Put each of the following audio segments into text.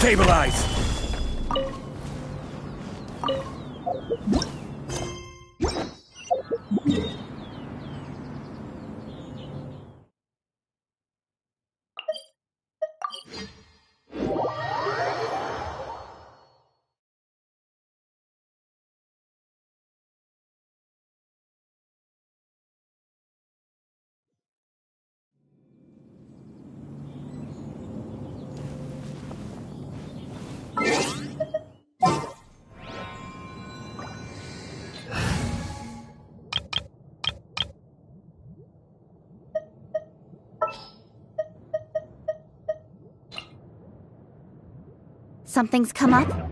Stabilize! Something's come up?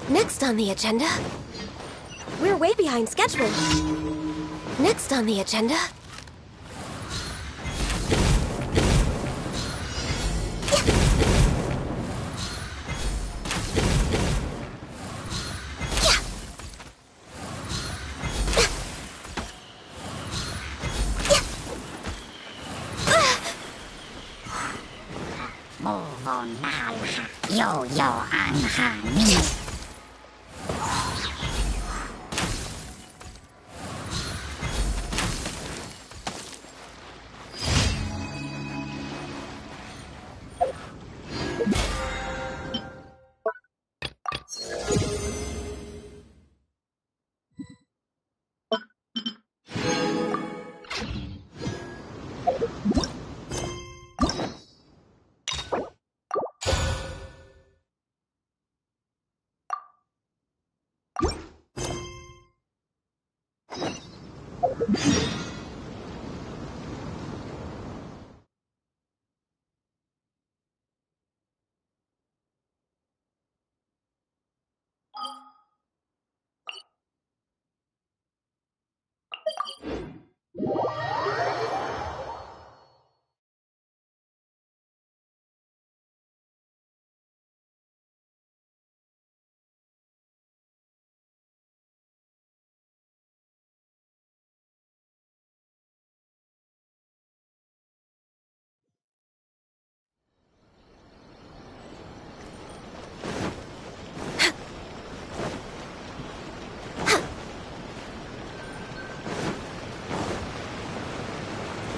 Next on the agenda... We're way behind schedule. Next on the agenda... Move on now, yo ang hangin.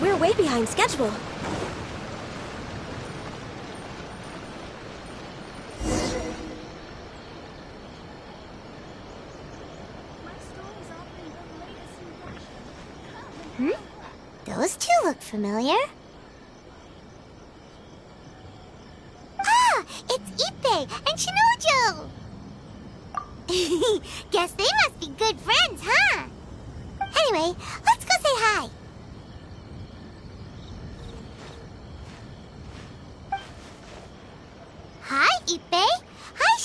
We're way behind schedule. Those two look familiar. Ah! It's Ippei and Shinojo! Guess they must be good friends, huh? Anyway, let's go say hi. Hi, Ippei.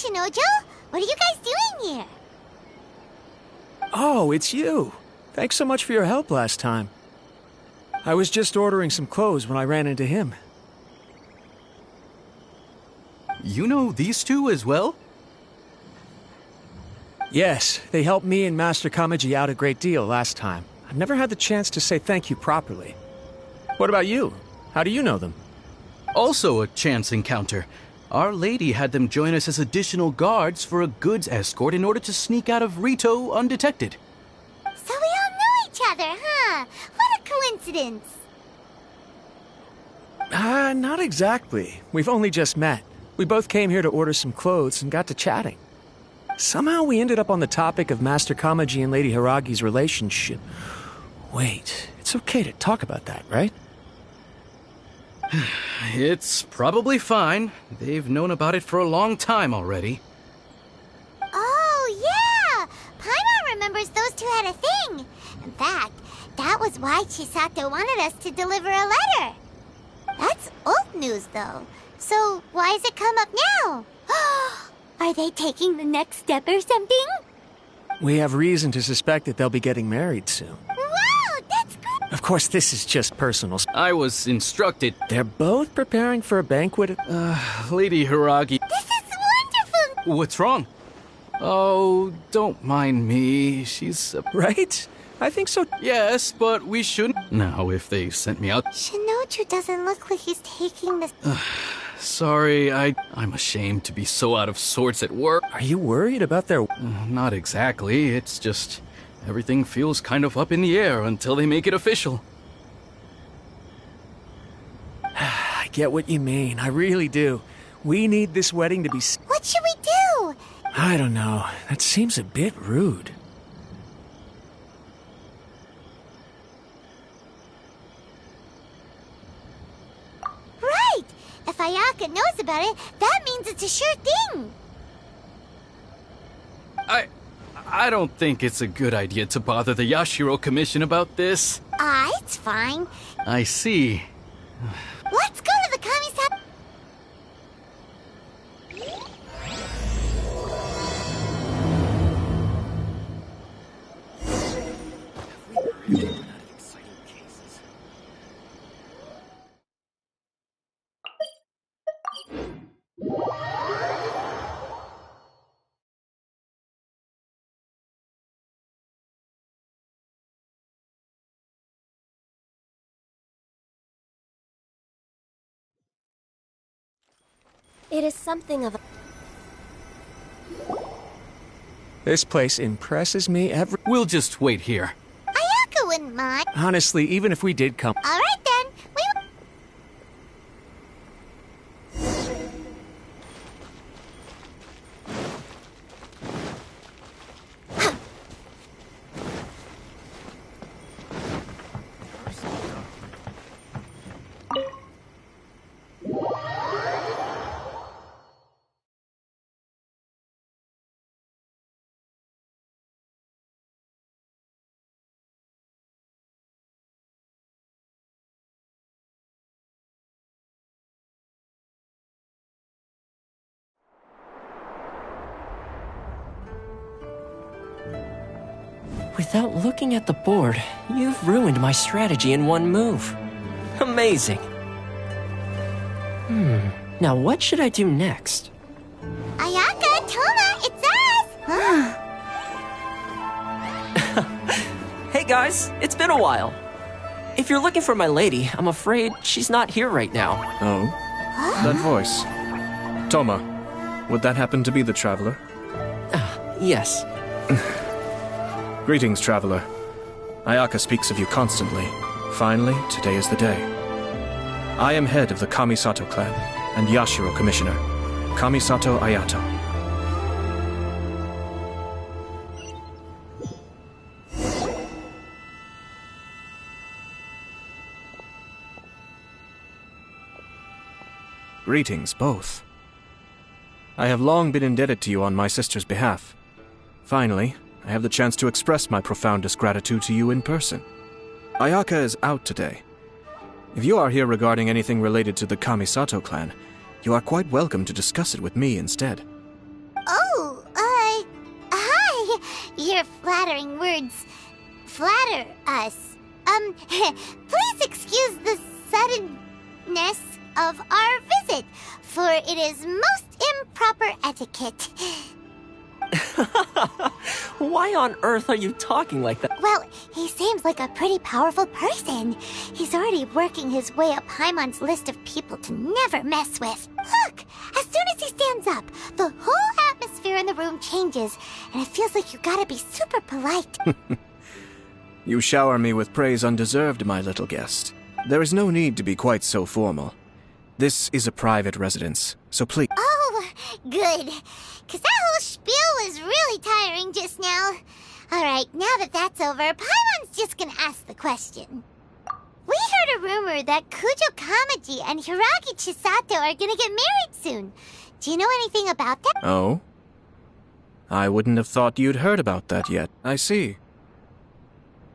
Shinojo. What are you guys doing here? Oh, it's you. Thanks so much for your help last time. I was just ordering some clothes when I ran into him. You know these two as well? Yes, they helped me and Master Kamaji out a great deal last time. I've never had the chance to say thank you properly. What about you? How do you know them? Also a chance encounter. Our lady had them join us as additional guards for a goods escort in order to sneak out of Rito undetected. So we all know each other, huh? What a coincidence. Not exactly. We've only just met. We both came here to order some clothes and got to chatting. Somehow we ended up on the topic of Master Kamaji and Lady Hiragi's relationship. Wait, it's okay to talk about that, right? It's probably fine. They've known about it for a long time already. Oh, yeah! Paimon remembers those two had a thing. In fact, that was why Chisato wanted us to deliver a letter. That's old news, though. So why has it come up now? Are they taking the next step or something? We have reason to suspect that they'll be getting married soon. Wow, that's good. Of course, this is just personal. I was instructed. They're both preparing for a banquet. Lady Hiragi. This is wonderful. What's wrong? Oh, don't mind me. She's Right? I think so. Yes, but we shouldn't. Now, if they sent me out. Shinoju doesn't look like he's taking this. Sorry, I'm ashamed to be so out of sorts at work. Are you worried about their... Not exactly. It's just everything feels kind of up in the air until they make it official. I get what you mean. I really do. We need this wedding to be... What should we do? I don't know. That seems a bit rude. Right! If Ayaka knows about it, that means it's a sure thing. I don't think it's a good idea to bother the Yashiro Commission about this. It's fine. I see. Let's go to the Kamisato. It is something of a... This place impresses me every... We'll just wait here. Ayaka wouldn't mind. Honestly, even if we did come... All right then. Without looking at the board, you've ruined my strategy in one move. Amazing. Now what should I do next? Ayaka, Toma, it's us! Hey guys, it's been a while. If you're looking for my lady, I'm afraid she's not here right now. Oh? That voice. Toma, would that happen to be the traveler? Yes. Greetings, traveler. Ayaka speaks of you constantly. Finally, today is the day. I am head of the Kamisato clan and Yashiro commissioner, Kamisato Ayato. Greetings, both. I have long been indebted to you on my sister's behalf. Finally, I have the chance to express my profoundest gratitude to you in person. Ayaka is out today. If you are here regarding anything related to the Kamisato clan, you are quite welcome to discuss it with me instead. Your flattering words flatter us. Please excuse the suddenness of our visit, for it is most improper etiquette. Why on earth are you talking like that? Well, he seems like a pretty powerful person. He's already working his way up Paimon's list of people to never mess with. Look! As soon as he stands up, the whole atmosphere in the room changes, and it feels like you gotta be super polite. You shower me with praise undeserved, my little guest. There is no need to be quite so formal. This is a private residence, so please... Oh, good. Because that whole spiel was really tiring just now. Alright, now that that's over, Paimon's just gonna ask the question. We heard a rumor that Kujo Kamaji and Hiragi Chisato are gonna get married soon. Do you know anything about that? Oh? I wouldn't have thought you'd heard about that yet. I see.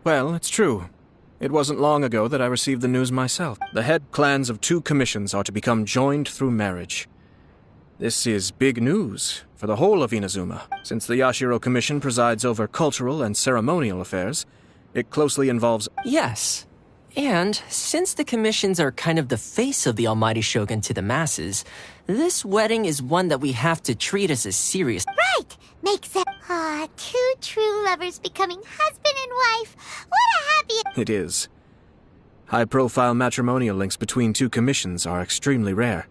Well, it's true. It wasn't long ago that I received the news myself. The head clans of 2 commissions are to become joined through marriage. This is big news for the whole of Inazuma. Since the Yashiro Commission presides over cultural and ceremonial affairs, it closely involves... Yes. And since the commissions are kind of the face of the Almighty Shogun to the masses, this wedding is one that we have to treat as a serious... Right! Makes sense. Ah, 2 true lovers becoming husband and wife. What a happy... It is. High-profile matrimonial links between 2 commissions are extremely rare.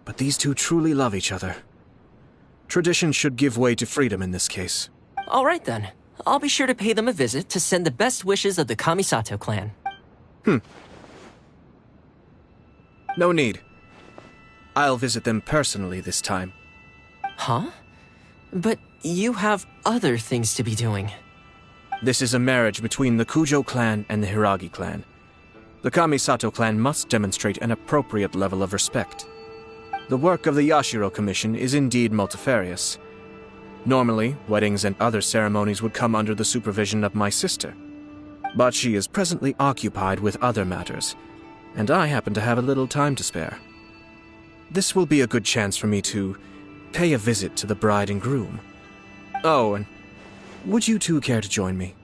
But these 2 truly love each other. Tradition should give way to freedom in this case. All right then. I'll be sure to pay them a visit to send the best wishes of the Kamisato clan. No need. I'll visit them personally this time. Huh? But you have other things to be doing. This is a marriage between the Kujo clan and the Hiragi clan. The Kamisato clan must demonstrate an appropriate level of respect. The work of the Yashiro Commission is indeed multifarious. Normally, weddings and other ceremonies would come under the supervision of my sister. But she is presently occupied with other matters, and I happen to have a little time to spare. This will be a good chance for me to pay a visit to the bride and groom. Oh, and would you 2 care to join me?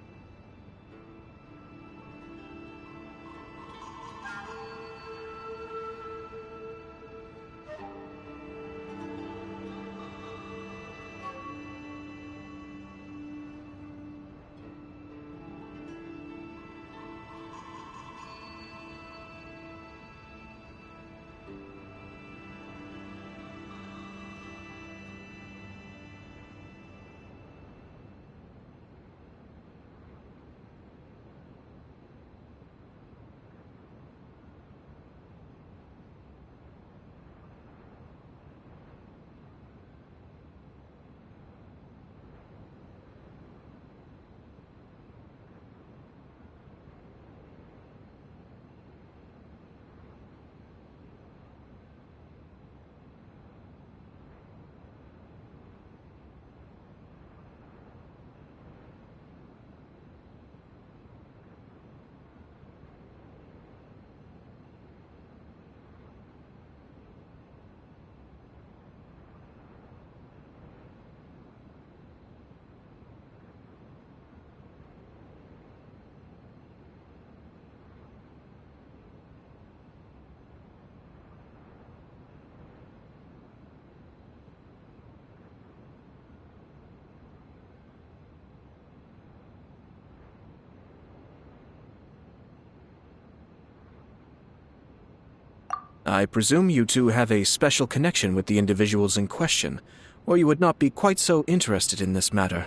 I presume you 2 have a special connection with the individuals in question, or you would not be quite so interested in this matter.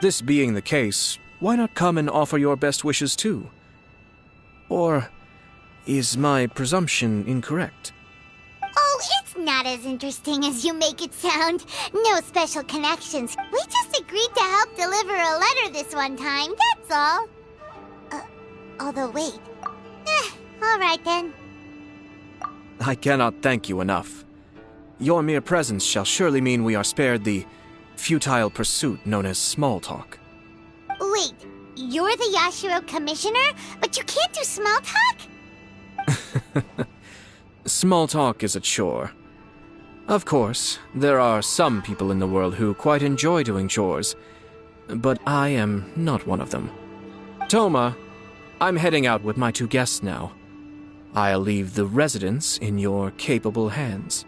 This being the case, why not come and offer your best wishes too? Or is my presumption incorrect? Oh, it's not as interesting as you make it sound. No special connections. We just agreed to help deliver a letter this one time, that's all. Although wait. Alright then. I cannot thank you enough. Your mere presence shall surely mean we are spared the futile pursuit known as small talk. Wait, you're the Yashiro Commissioner, but you can't do small talk? Small talk is a chore. Of course, there are some people in the world who quite enjoy doing chores, but I am not one of them. Toma, I'm heading out with my two guests now. I'll leave the residence in your capable hands.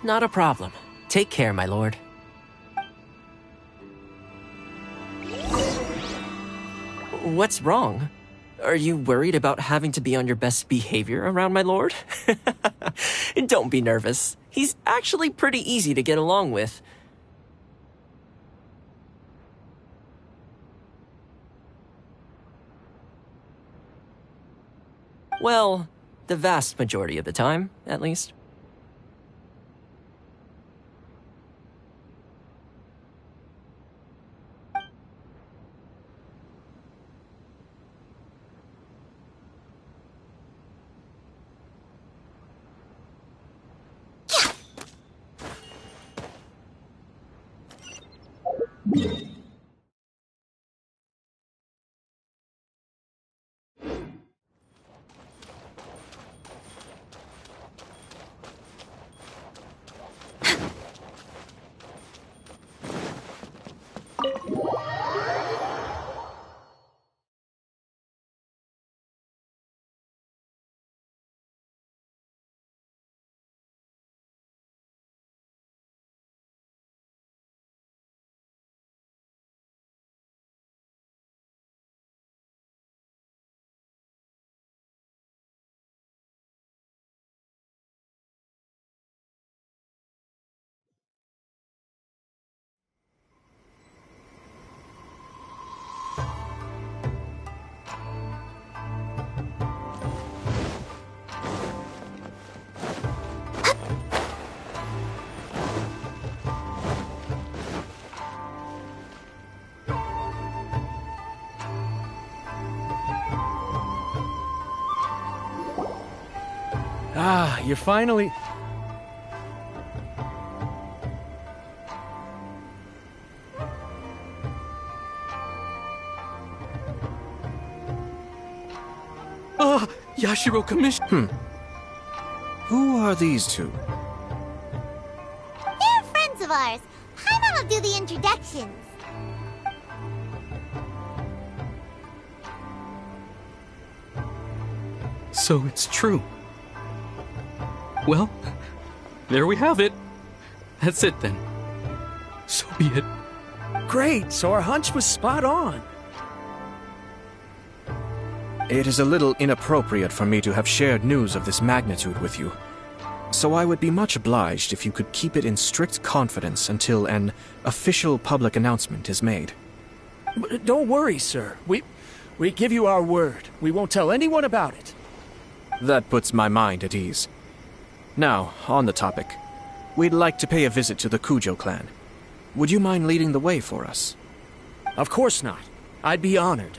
Not a problem. Take care, my lord. What's wrong? Are you worried about having to be on your best behavior around my lord? Don't be nervous. He's actually pretty easy to get along with. Well, the vast majority of the time, at least. Ah, you're finally... Yashiro Commission. Who are these two? They're friends of ours. Paimon will do the introductions. So it's true. Well, there we have it. That's it then. So be it. Great, so our hunch was spot on. It is a little inappropriate for me to have shared news of this magnitude with you. So I would be much obliged if you could keep it in strict confidence until an official public announcement is made. But don't worry, sir. We give you our word. We won't tell anyone about it. That puts my mind at ease. Now, on the topic. We'd like to pay a visit to the Kujo clan. Would you mind leading the way for us? Of course not. I'd be honored.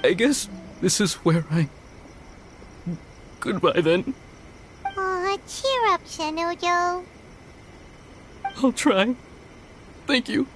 I guess this is where I... Goodbye then. Aw, cheer up, Shanojo. I'll try. Thank you.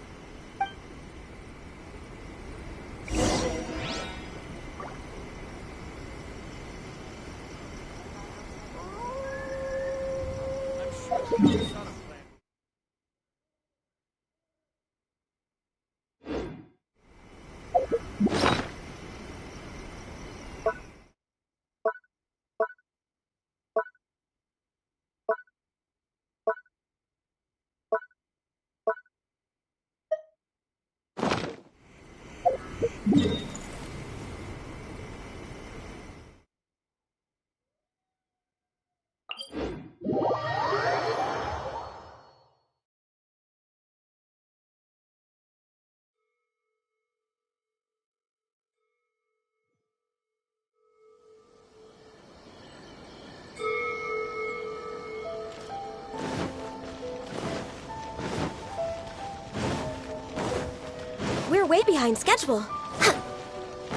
We're way behind schedule.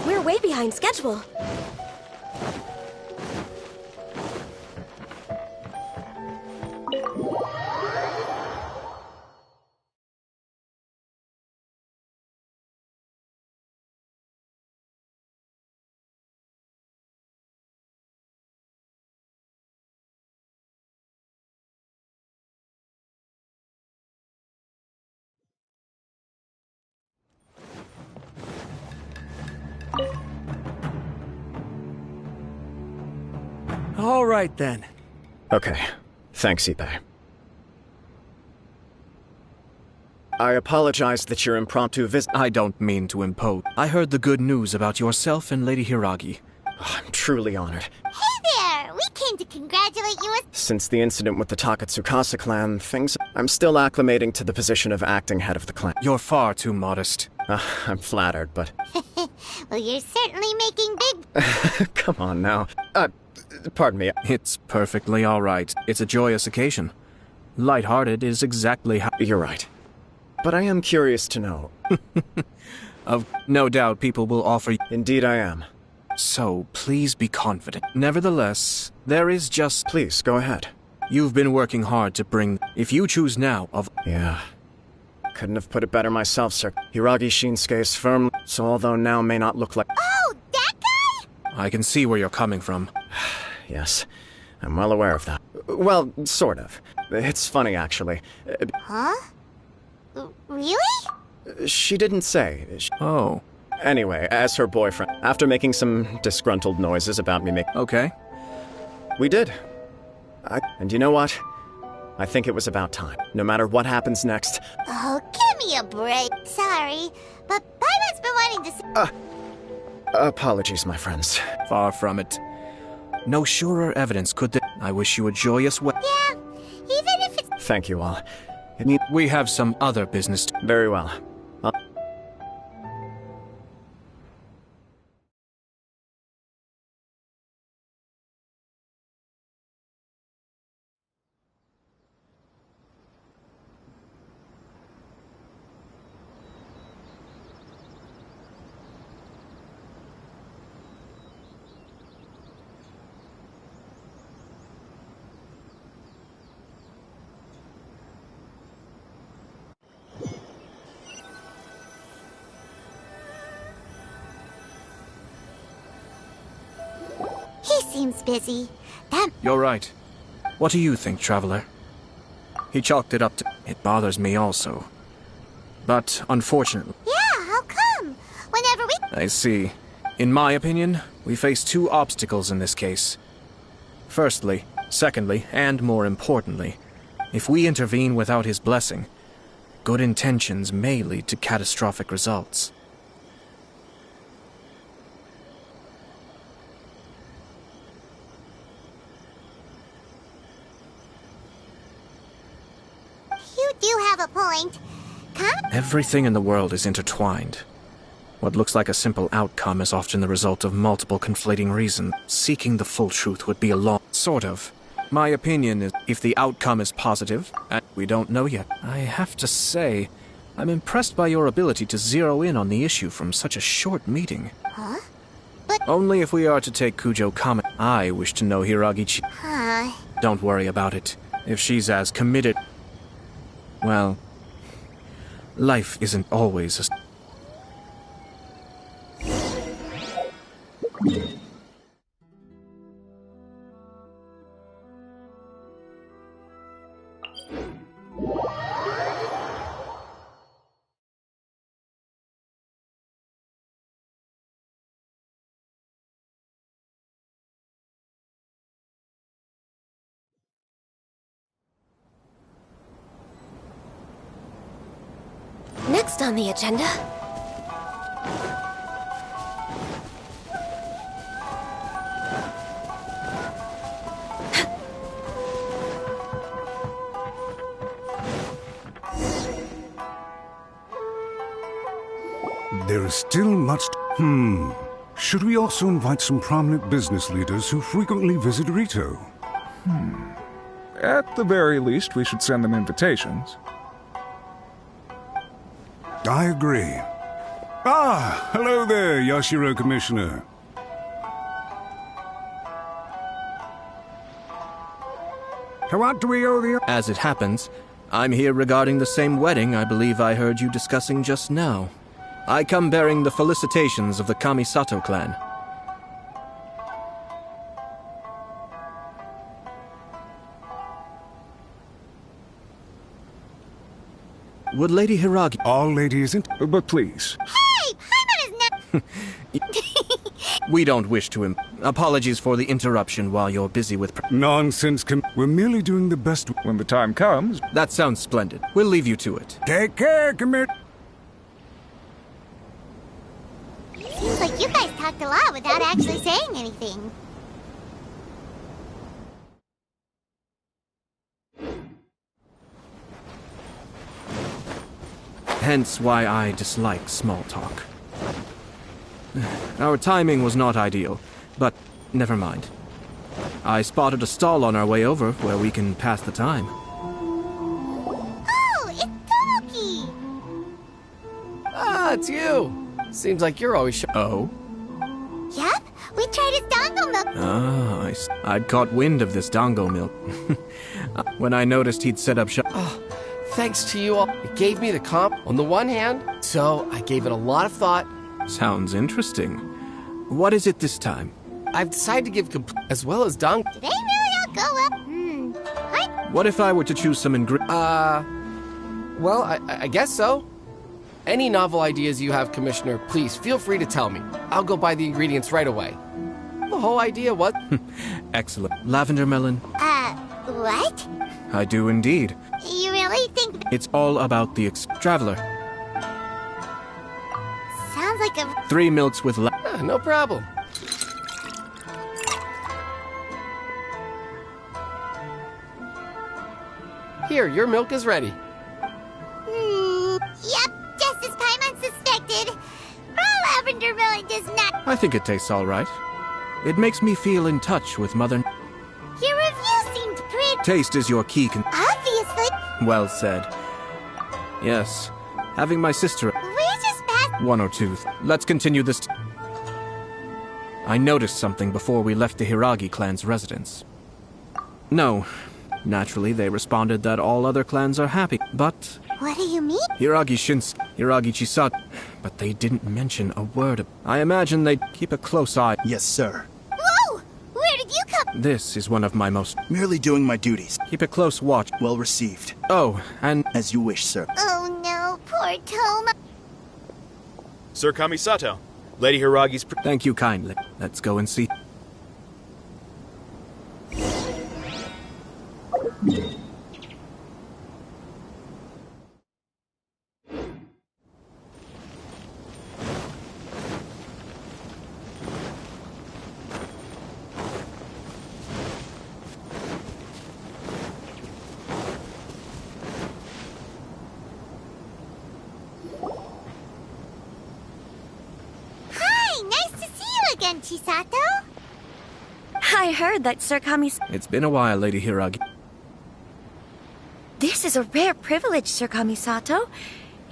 We're way behind schedule. All right, then. Okay. Thanks, Ippei. I apologize that your impromptu visit... I don't mean to impose. I heard the good news about yourself and Lady Hiragi. I'm truly honored. Hey there! We came to congratulate you as... Since the incident with the Takatsukasa clan, I'm still acclimating to the position of acting head of the clan. You're far too modest. I'm flattered, but... Well, you're certainly making big... Come on now. Pardon me. It's perfectly all right. It's a joyous occasion. Lighthearted is exactly how... You're right. But I am curious to know. No doubt people will offer... Indeed I am. So, please be confident. Nevertheless, there is just... Please, go ahead. You've been working hard to bring... If you choose now of... Yeah. Couldn't have put it better myself, sir. Hiragi Shinsuke is firm, so although now may not look like... Oh, that guy? I can see where you're coming from. Yes, I'm well aware of that. Well, sort of. It's funny, actually. Huh? Really? She didn't say. Oh. Anyway, as her boyfriend, after making some disgruntled noises about me Okay. We did. And you know what? I think it was about time. No matter what happens next... Oh, give me a break. Sorry, but Paimon's been wanting to... Apologies, my friends. Far from it. No surer evidence could I wish you a joyous Yeah, even if it's... Thank you all. We have some other business Very well. He seems busy. That... You're right. What do you think, Traveler? He chalked it up to... It bothers me also. But, unfortunately... Yeah, how come? Whenever we... I see. In my opinion, we face two obstacles in this case. Firstly, secondly, and more importantly, if we intervene without his blessing, good intentions may lead to catastrophic results. You do have a point. Everything in the world is intertwined. What looks like a simple outcome is often the result of multiple conflating reasons. Seeking the full truth would be a long... Sort of. My opinion is, if the outcome is positive, and we don't know yet. I have to say, I'm impressed by your ability to zero in on the issue from such a short meeting. Huh? But... Only if we are to take Kujo comment. I wish to know Hiragi. Huh? Don't worry about it. If she's as committed... Well... Life isn't always a... Next on the agenda... There is still much... Should we also invite some prominent business leaders who frequently visit Rito? At the very least, we should send them invitations. I agree. Ah, hello there, Yashiro Commissioner. To what do we owe the... As it happens, I'm here regarding the same wedding I believe I heard you discussing just now. I come bearing the felicitations of the Kamisato clan. Would Lady Hiragi... All ladies and... But please. Hey! Paimon is not... We don't wish to apologies for the interruption while you're busy with Nonsense, we're merely doing the best. When the time comes. That sounds splendid. We'll leave you to it. Take care, Commander. Seems like you guys talked a lot without actually saying anything. Hence why I dislike small talk. Our timing was not ideal, but never mind. I spotted a stall on our way over where we can pass the time. Oh, it's Tomoki! Ah, it's you. Seems like you're always Oh? Yep, we tried his dango milk. Ah, I'd caught wind of this dango milk. When I noticed he'd set up shop. Oh, thanks to you all. It gave me the comp on the one hand, so I gave it a lot of thought. Sounds interesting. What is it this time? I've decided to give as well as dang. Do they really all go up? What if I were to choose some ingredients? Well, I guess so. Any novel ideas you have, Commissioner, please feel free to tell me. I'll go buy the ingredients right away. The whole idea was... Excellent. Lavender melon? What? I do indeed. You really think... It's all about the traveler. Sounds like a... 3 milks with no problem. Here, your milk is ready. Yep, just as Paimon suspected. Raw lavender melon does not... I think it tastes all right. It makes me feel in touch with Mother... Your review seemed pretty... Taste is your key Obviously. Well said. Yes. Having my sister... We just passed... 1 or 2. Let's continue this... I noticed something before we left the Hiragi clan's residence. No. Naturally, they responded that all other clans are happy, but... What do you mean? Hiragi Chisat... But they didn't mention a word. I imagine they'd keep a close eye. Yes, sir. Whoa! Where did you come... This is one of my most... Merely doing my duties. Keep a close watch. Well received. Oh, and... As you wish, sir. Oh no, poor Toma. Sir Kamisato, Lady Hiragi's... Thank you kindly. Let's go and see. Chisato? I heard that Sir Kami's... It's been a while, Lady Hiragi. This is a rare privilege, Sir Kamisato.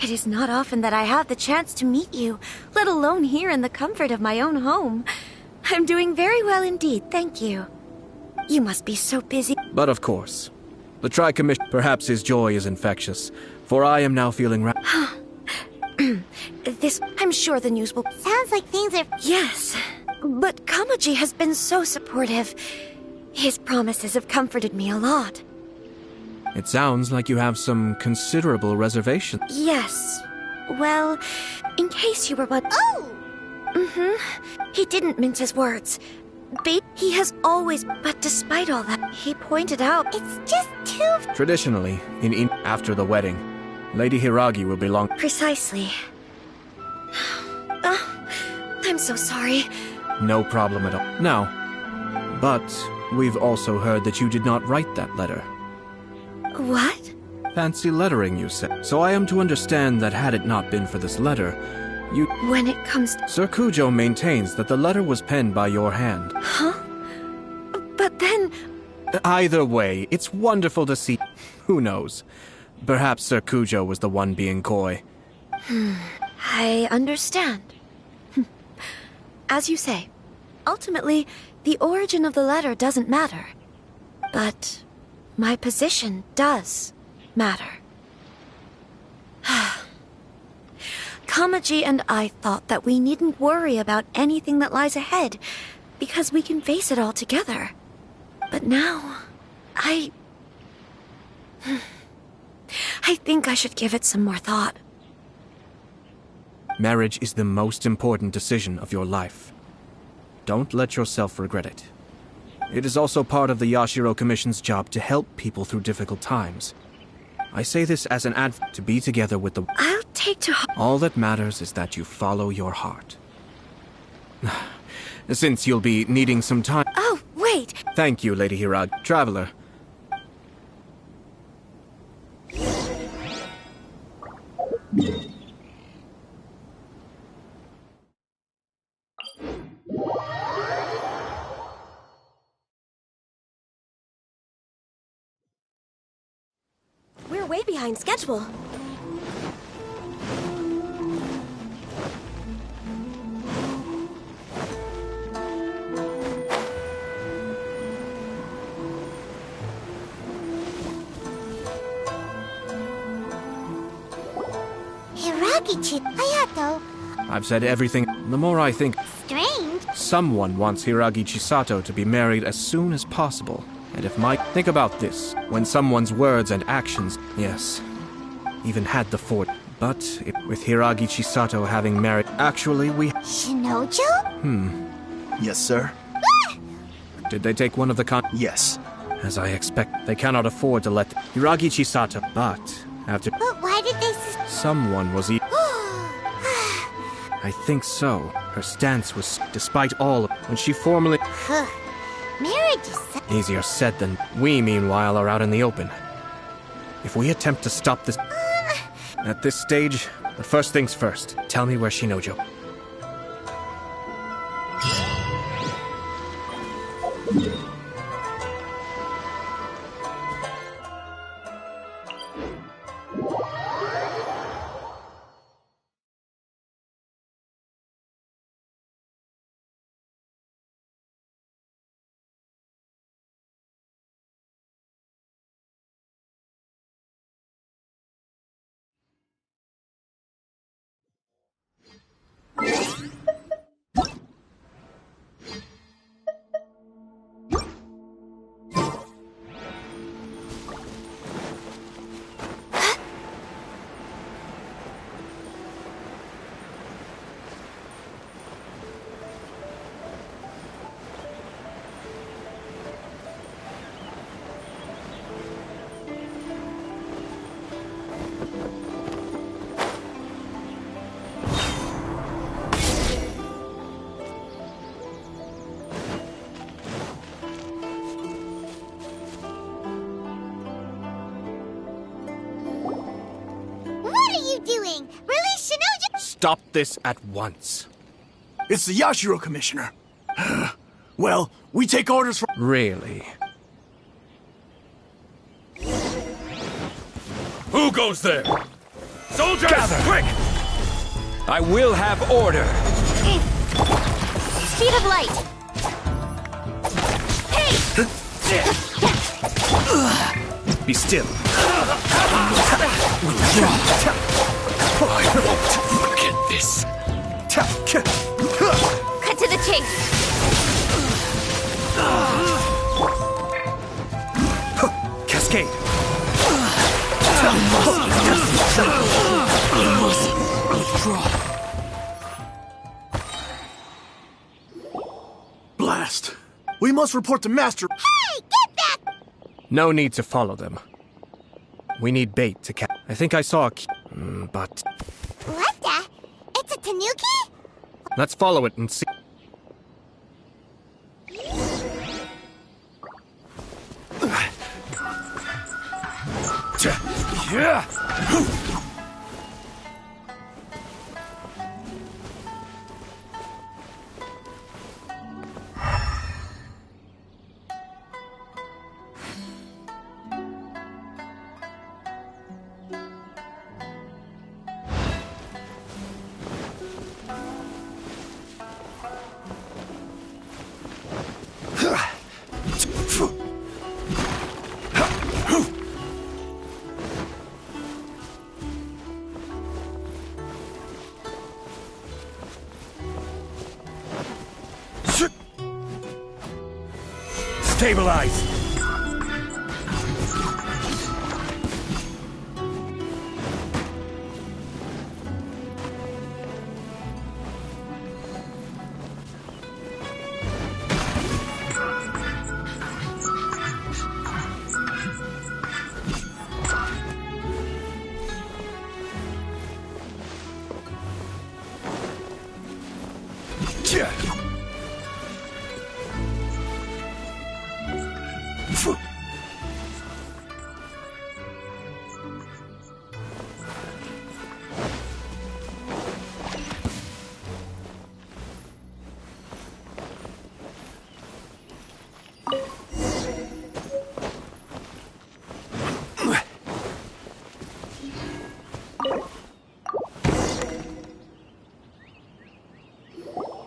It is not often that I have the chance to meet you, let alone here in the comfort of my own home. I'm doing very well indeed, thank you. You must be so busy. But of course. The Tri-Commission... Perhaps his joy is infectious, for I am now feeling This... I'm sure the news will... Sounds like things are... Yes, but Kamaji has been so supportive. His promises have comforted me a lot. It sounds like you have some considerable reservations. Yes. Well, in case you were what... Oh! He didn't mince his words. He has always... But despite all that, he pointed out... It's just too... Traditionally, after the wedding, Lady Hiragi will belong... Precisely. I'm so sorry. No problem at all. Now, but we've also heard that you did not write that letter. What? Fancy lettering, you said. So I am to understand that had it not been for this letter, you... When it comes to... Sir Kujo maintains that the letter was penned by your hand. Huh? But then... Either way, it's wonderful to see... Who knows? Perhaps Sir Kujo was the one being coy. I understand. As you say, ultimately, the origin of the letter doesn't matter. But my position does matter. Kamaji and I thought that we needn't worry about anything that lies ahead, because we can face it all together. But now, I think I should give it some more thought. Marriage is the most important decision of your life. Don't let yourself regret it. It is also part of the Yashiro Commission's job to help people through difficult times. I say this as an advocate to be together with the... I'll take to heart. All that matters is that you follow your heart. Since you'll be needing some time... Oh, wait! Thank you, Lady Hiragi. Traveler. We're way behind schedule. Hiragichi, Hayato. I've said everything. The more I think... Strange. Someone wants Hiragi Chisato to be married as soon as possible. And if Mike... Think about this. When someone's words and actions... Yes. Even had the fort. But with Hiragi Chisato having married... Actually, we... Shinojo? Yes, sir? Did they take one of the Yes. As I expect, they cannot afford to let... Hiragi Chisato... But... After... But why did they... Someone was... I think so. Her stance was... Despite all... When she formally... Marriage is... Easier said than... We, meanwhile, are out in the open. If we attempt to stop this... At this stage, the first things first. Tell me where Shinojo... doing? Release Shinojo! Stop this at once. It's the Yashiro Commissioner. Well, we take orders from... Really? Who goes there? Soldiers! Gather! Quick! I will have order. Speed of light. Hey! Be still. I won't forget this. Cut to the chase. Cascade. I must withdraw. Blast. We must report to Master... Hey, get back! No need to follow them. We need bait to catch. I think I saw a but... What the? It's a tanuki? Let's follow it and see... Yeah! Stabilize!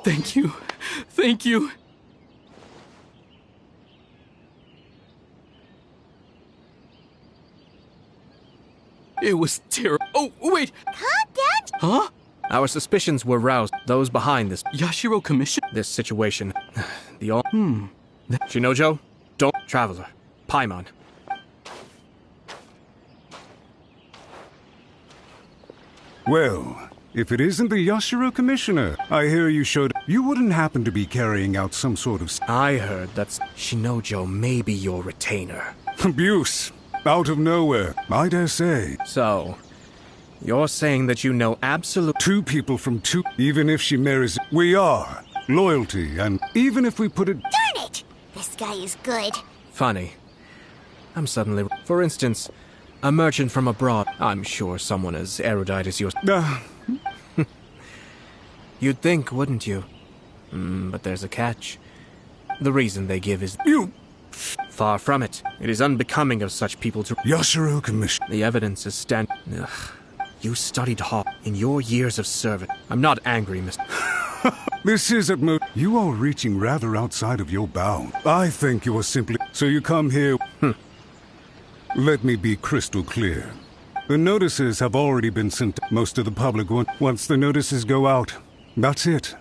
Thank you. Thank you. It was terrible. Oh, wait! Calm down. Huh? Our suspicions were roused. Those behind this Yashiro Commission? this situation. The all. Shinojo, don't. Traveler. Paimon. Well, if it isn't the Yashiro Commissioner, I hear you showed. You wouldn't happen to be carrying out some sort of I heard that Shinojo may be your retainer. abuse out of nowhere, I dare say. So, you're saying that you know absolute. Two people from two. Even if she marries, we are loyalty, and even if we put it. Darn it! This guy is good. Funny. I'm suddenly. For instance, a merchant from abroad. I'm sure someone as erudite as yours. You'd think, wouldn't you? But there's a catch. The reason they give is. You. Far from it. It is unbecoming of such people to. Yashiro Commission. The evidence is Ugh. You studied hard in your years of service. I'm not angry, Mr. This is at most. You are reaching rather outside of your bound. I think you are simply. So you come here. Let me be crystal clear. The notices have already been sent to most of the public. Once the notices go out, that's it.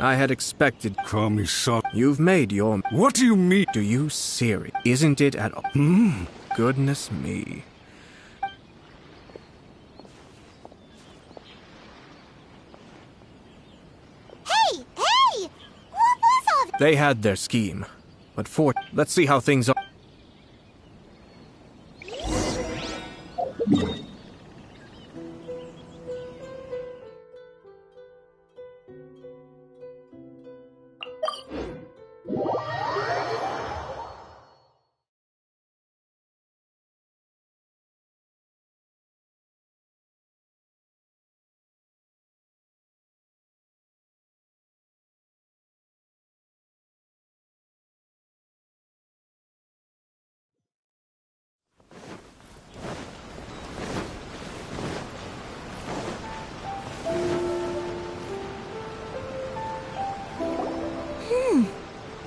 I had expected. Call me son. You've made your. What do you mean? Do you serious? Isn't it at all? Goodness me. Hey! Hey! What was all that? They had their scheme. But let's see how things are.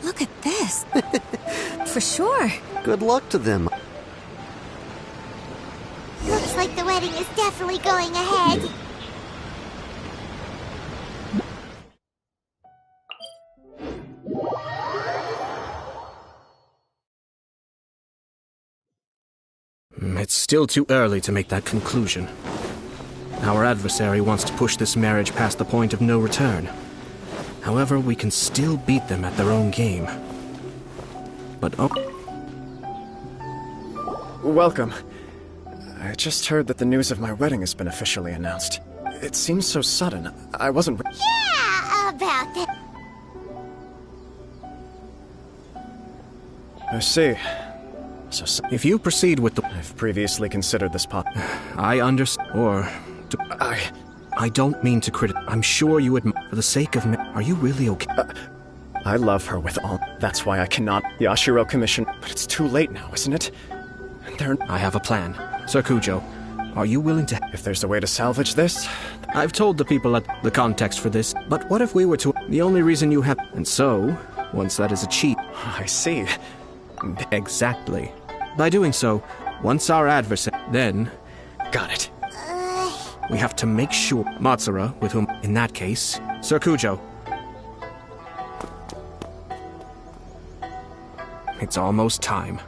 Look at this. For sure. Good luck to them. Looks like the wedding is definitely going ahead. It's still too early to make that conclusion. Our adversary wants to push this marriage past the point of no return. However, we can still beat them at their own game. But Welcome. I just heard that the news of my wedding has been officially announced. It seems so sudden. I wasn't. Yeah, about that. I see. So if you proceed with the. I've previously considered this I understand. Or. I don't mean to criticize. I'm sure you admit. For the sake of me. Are you really okay? I love her with all. That's why I cannot. The Yashiro Commission. But it's too late now, isn't it? I have a plan. Sir Kujo, are you willing to... If there's a way to salvage this... I've told the people at the context for this, but what if we were to... The only reason you have... And so, once that is achieved... I see. Exactly. By doing so, once our adversary... Then... Got it. We have to make sure... Matsura, with whom... In that case... Sir Kujo. It's almost time.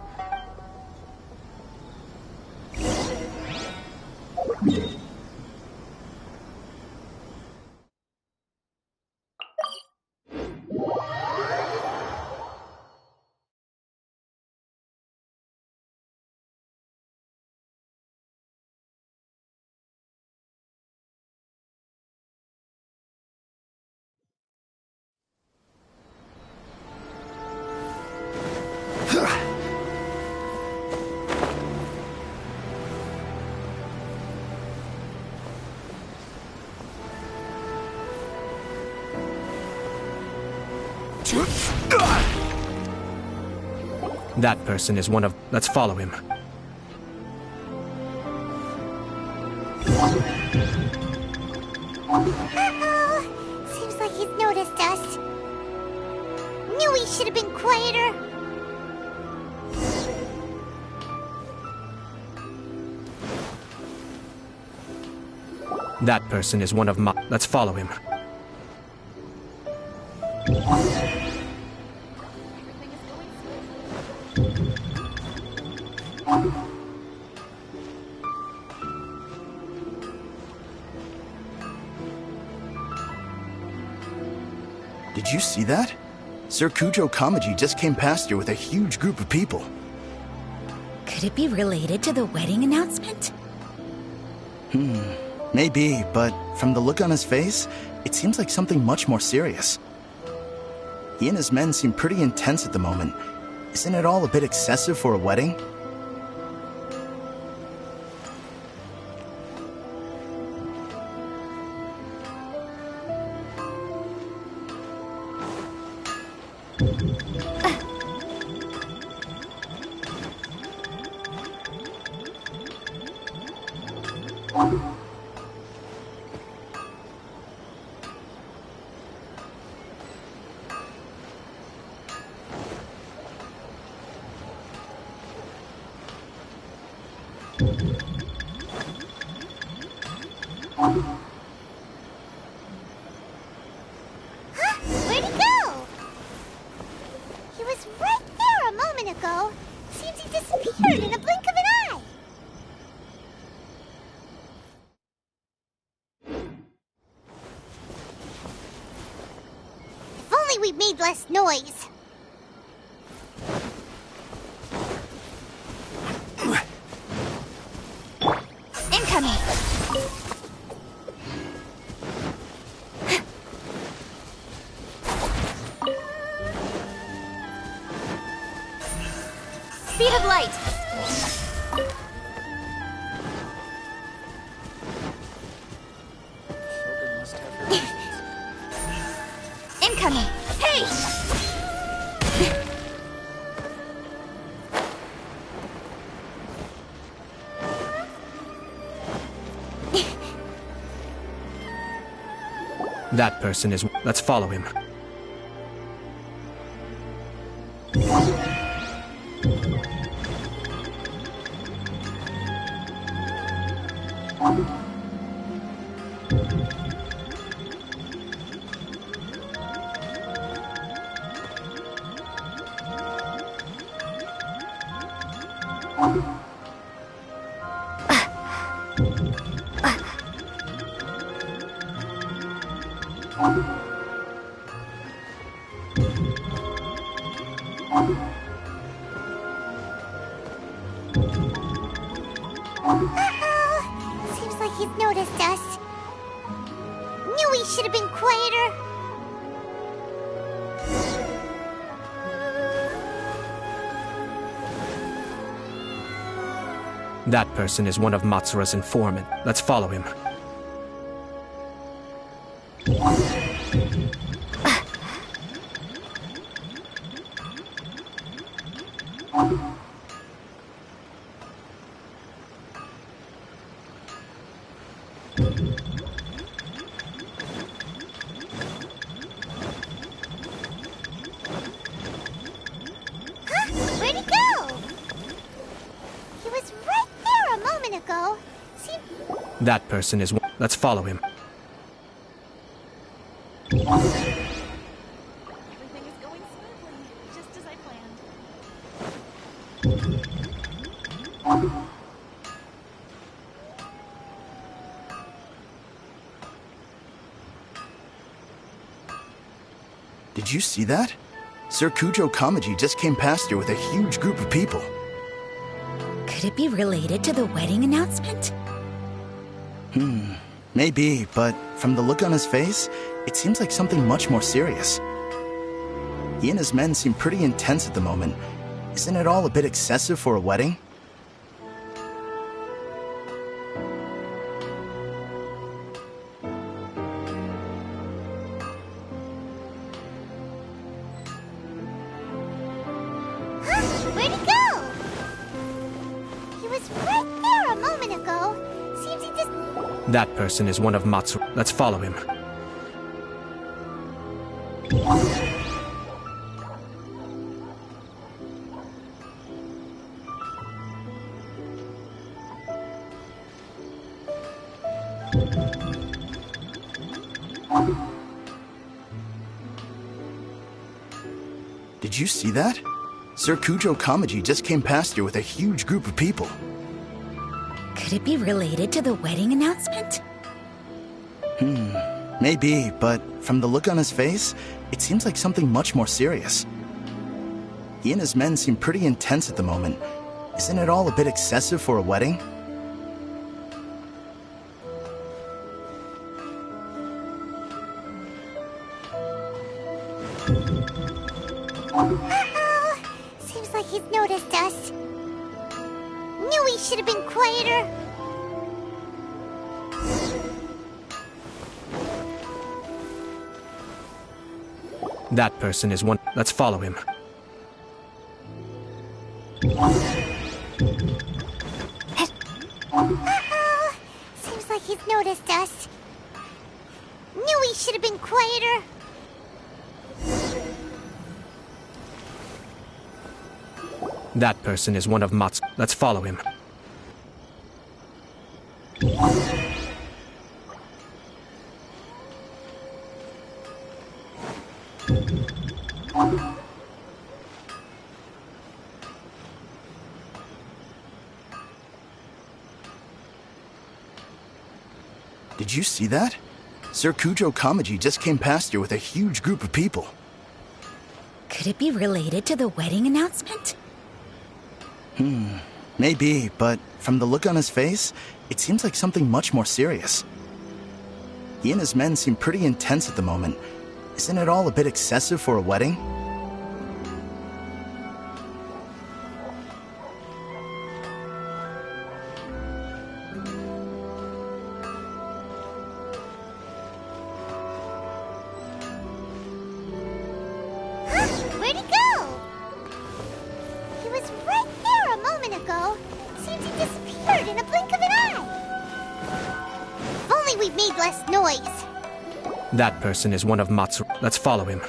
That person is one of... Let's follow him. Uh-oh! he's noticed us. Knew he should have been quieter. That person is one of my... Let's follow him. Did you see that? Sir Kujo Kamaji just came past here with a huge group of people. Could it be related to the wedding announcement? Maybe, but from the look on his face, it seems like something much more serious. He and his men seem pretty intense at the moment. Isn't it all a bit excessive for a wedding? Where'd he go? He was right there a moment ago. Seems he disappeared in a blink of an eye. If only we made less noise. Incoming! Speed of light! Incoming! Hey! That person is... Let's follow him. Uh-oh. Seems like he's noticed us. Knew he should have been quieter. That person is one of Matsura's informant. Let's follow him. Where'd he go? He was right there a moment ago. That person is... Let's follow him. Everything is going smoothly, just as I planned. Did you see that? Sir Kujo Kamaji just came past here with a huge group of people. Could it be related to the wedding announcement? Maybe, but from the look on his face, it seems like something much more serious. He and his men seem pretty intense at the moment. Isn't it all a bit excessive for a wedding? Where'd he go? He was right there a moment ago. Seems he just... That person is one of Matsura. Let's follow him. Did you see that? Sir Kujo Kamaji just came past here with a huge group of people. Could it be related to the wedding announcement? Maybe, but from the look on his face, it seems like something much more serious. He and his men seem pretty intense at the moment. Isn't it all a bit excessive for a wedding? Uh-oh. Seems like he's noticed us. Knew he should have been quieter. That person is one. Let's follow him. Uh-oh. Seems like he's noticed us. Knew he should have been quieter. That person is one of Mat's. Let's follow him. Did you see that? Sir Kujo Kamaji just came past here with a huge group of people. Could it be related to the wedding announcement? Maybe, but from the look on his face, it seems like something much more serious. He and his men seem pretty intense at the moment. Isn't it all a bit excessive for a wedding? Where'd he go? He was right there a moment ago. Seems he disappeared in a blink of an eye. If only we made less noise. That person is one of Mat's. Let's follow him.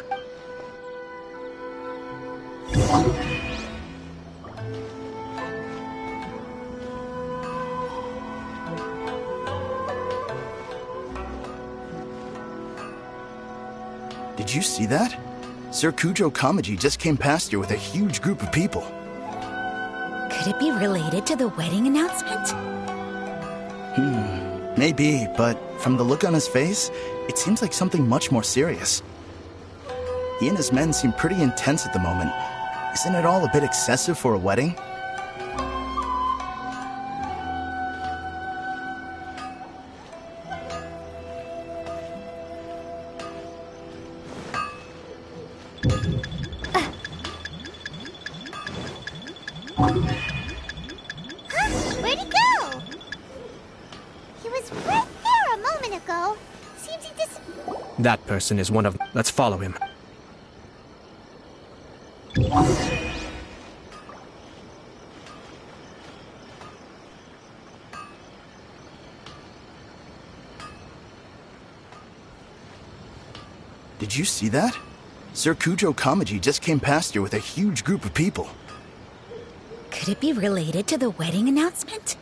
Did you see that? Sir Kujo Kamaji just came past here with a huge group of people. Could it be related to the wedding announcement? Maybe, but from the look on his face, it seems like something much more serious. He and his men seem pretty intense at the moment. Isn't it all a bit excessive for a wedding? Where'd he go? He was right there a moment ago. Seems he That person is one of. Let's follow him. Did you see that? Sir Kujo Kamaji just came past here with a huge group of people. Could it be related to the wedding announcement?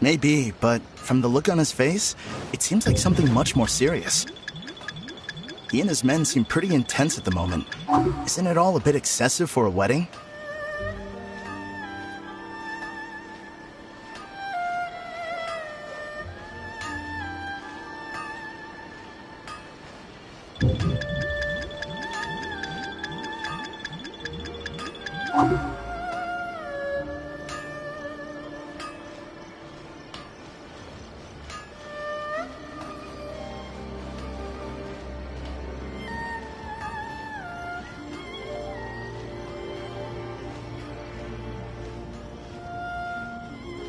Maybe, but from the look on his face, it seems like something much more serious. He and his men seem pretty intense at the moment. Isn't it all a bit excessive for a wedding?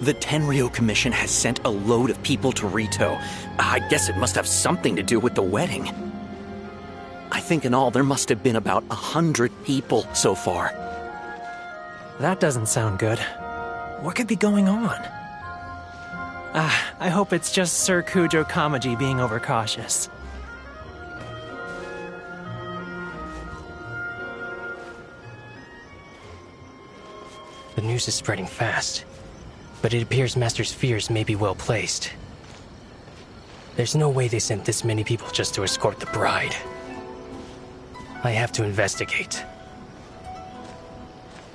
The Tenryo Commission has sent a load of people to Rito. I guess it must have something to do with the wedding. I think in all there must have been about 100 people so far. That doesn't sound good. What could be going on? I hope it's just Sir Kujo Kamaji being overcautious. The news is spreading fast, but it appears Master's fears may be well placed. There's no way they sent this many people just to escort the bride. I have to investigate.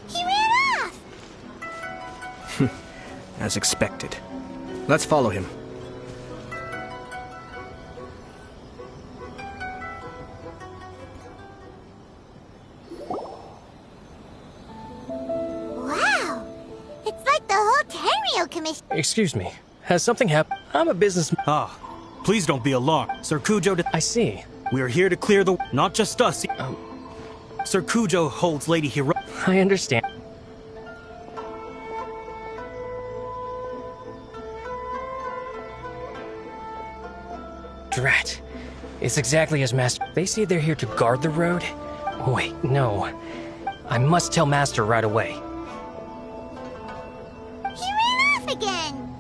He ran off! As expected. Let's follow him. Wow! It's like the whole Tenryo Commission. Excuse me, has something happened? I'm a businessman. Ah, please don't be alarmed. Sir Kujo... I see. We are here to clear the... Not just us. Sir Kujo holds Lady Hiro... I understand. Drat. It's exactly as Master... They say they're here to guard the road? Wait, no. I must tell Master right away. He ran off again!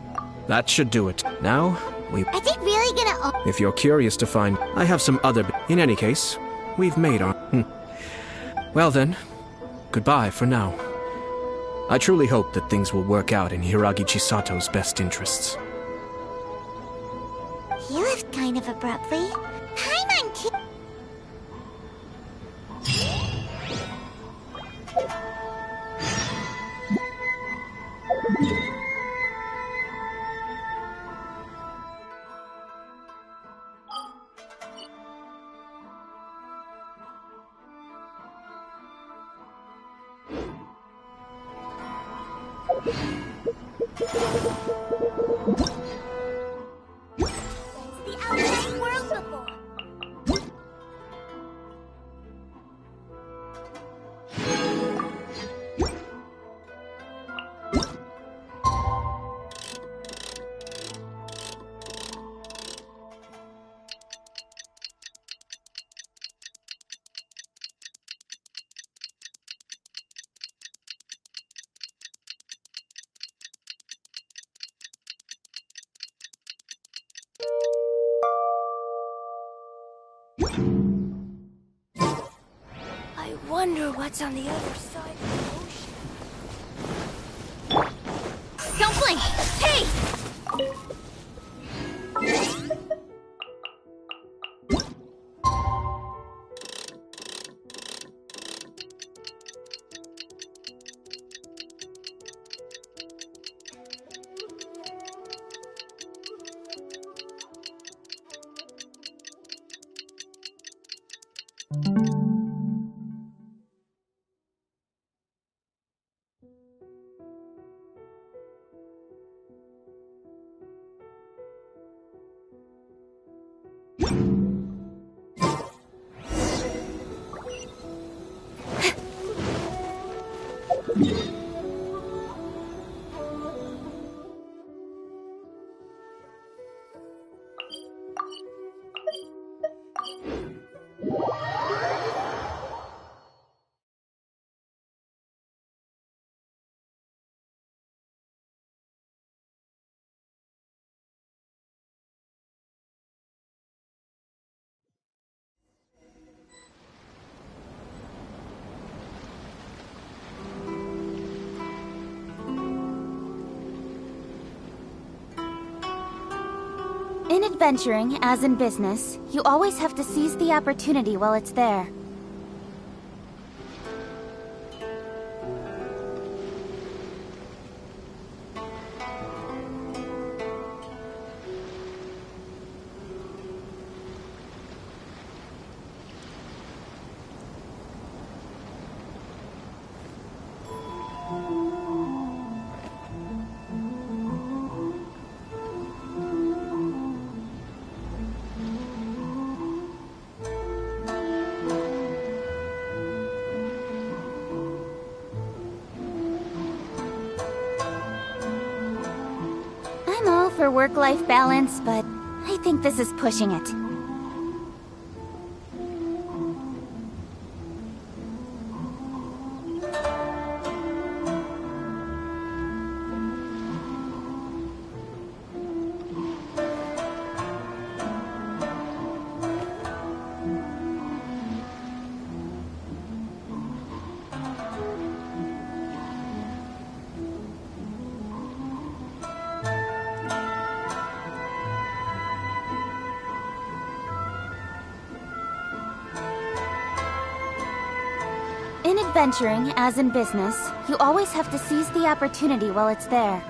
That should do it. Now, we... Are they really gonna... If you're curious to find... I have some other... In any case, we've made our... Well then, goodbye for now. I truly hope that things will work out in Hiragi Chisato's best interests. He left kind of abruptly. Paimon too. The outside world before. I wonder what's on the other side of the ocean. Don't blink! Hey! In adventuring, as in business, you always have to seize the opportunity while it's there. I'm all for work-life balance, but I think this is pushing it. adventuring, as in business, you always have to seize the opportunity while it's there.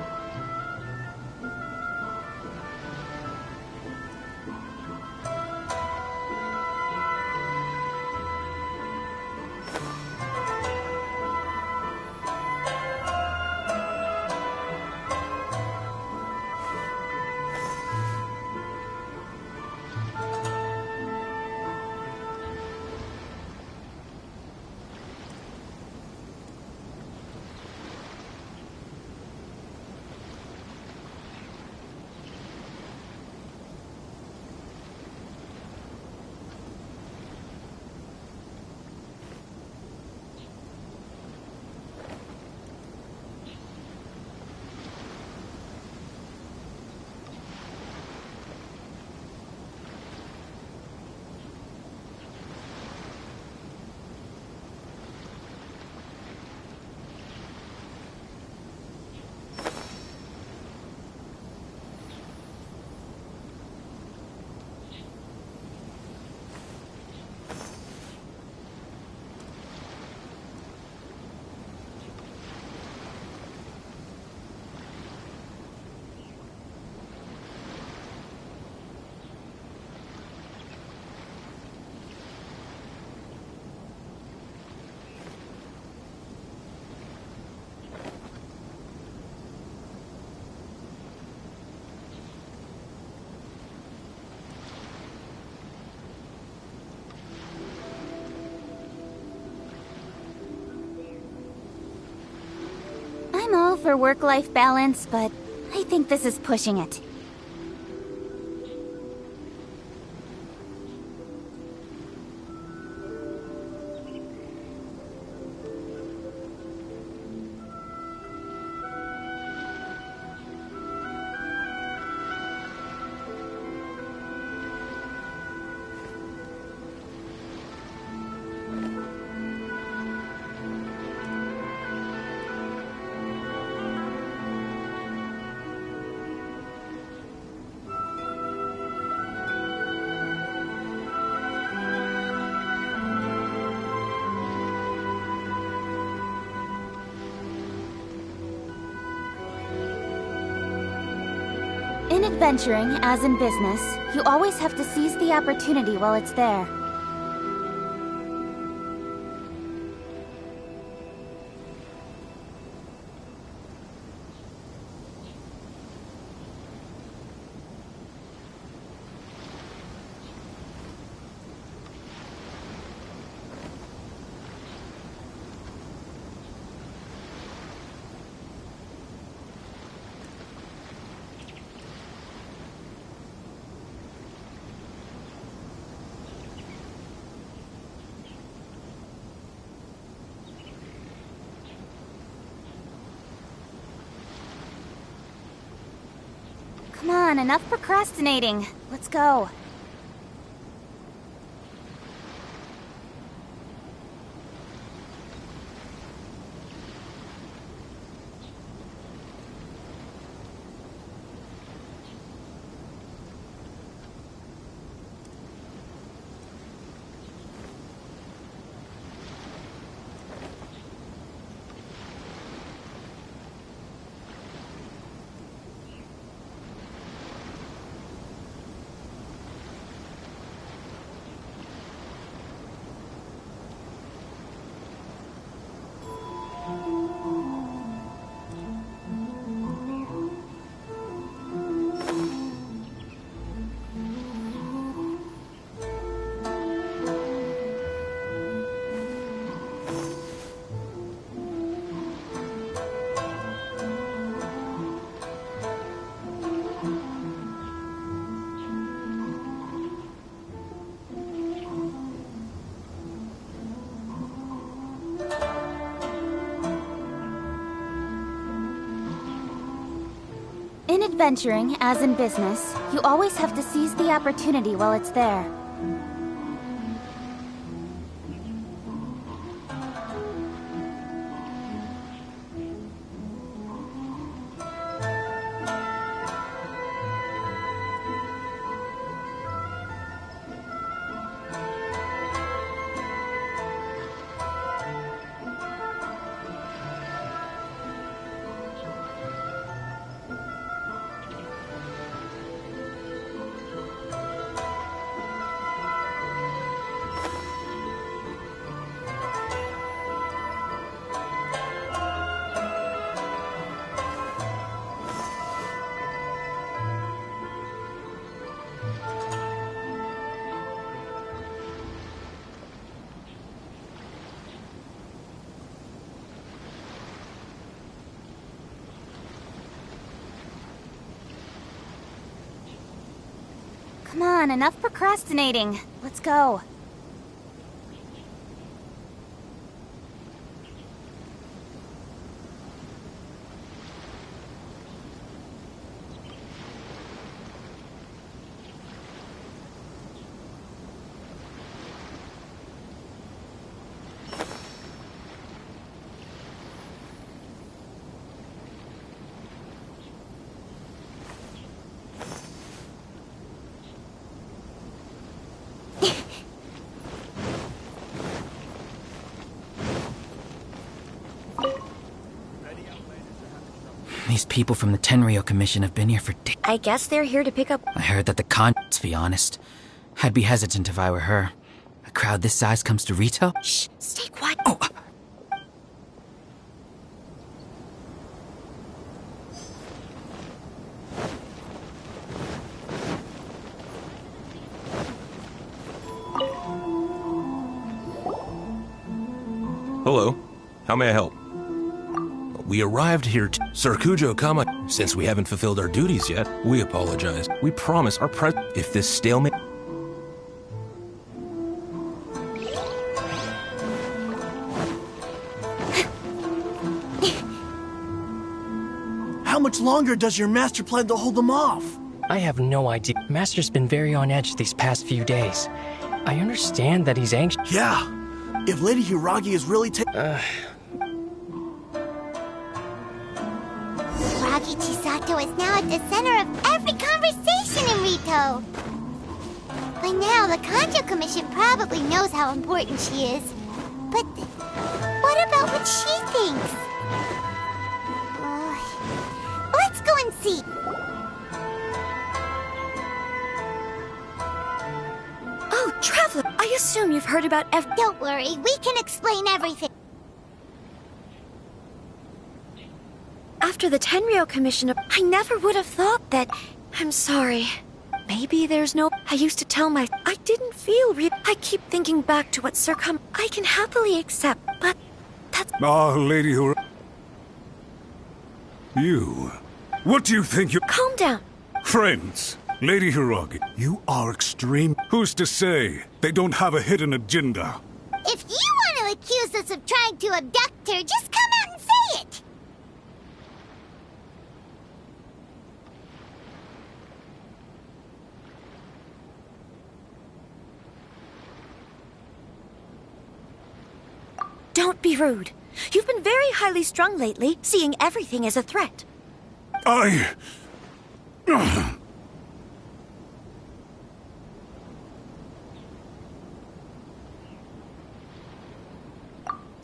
I'm all for work-life balance, but I think this is pushing it. In adventuring, as in business, you always have to seize the opportunity while it's there. Come on, enough procrastinating. Let's go. In adventuring, as in business, you always have to seize the opportunity while it's there. Come on, enough procrastinating. Let's go. These people from the Tenryo Commission have been here for days. I guess they're here to pick up. I heard that to be honest. I'd be hesitant if I were her. A crowd this size comes to Rito? Shh, stay quiet. Oh. Hello. How may I help? We arrived here Sir Kujo Kama. Since we haven't fulfilled our duties yet, we apologize. We promise our if this stalemate... How much longer does your master plan to hold them off? I have no idea. Master's been very on edge these past few days. I understand that he's anxious. Yeah. If Lady Hiragi is really Hiragi Chisato is now at the center of every conversation in Rito. By now, the Kanjo Commission probably knows how important she is. But what about what she thinks? Let's go and see. Oh, Traveler, I assume you've heard about Don't worry, we can explain everything. After the Tenryo Commission, I never would have thought that... I'm sorry. Maybe there's no... I used to tell my... I didn't feel real... I keep thinking back to what I can happily accept, but... That's... Ah, Lady Hiragi. You... What do you think you... Calm down. Friends, Lady Hiragi, you are extreme. Who's to say they don't have a hidden agenda? If you want to accuse us of trying to abduct her, just come out and say it! Don't be rude. You've been very highly strung lately, seeing everything as a threat.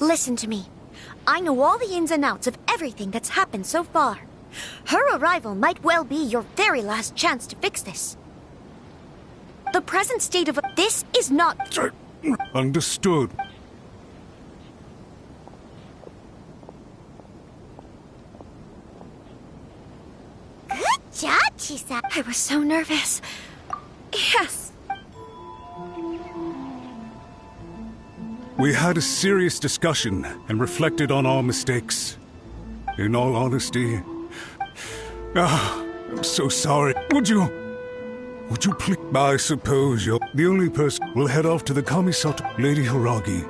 Listen to me. I know all the ins and outs of everything that's happened so far. Her arrival might well be your very last chance to fix this. The present state of... This is not... Understood. Good job, Chisa. I was so nervous. Yes. We had a serious discussion and reflected on our mistakes. In all honesty... I'm so sorry. Would you please... I suppose you're the only person. We'll head off to the Kamisato, Lady Hiragi.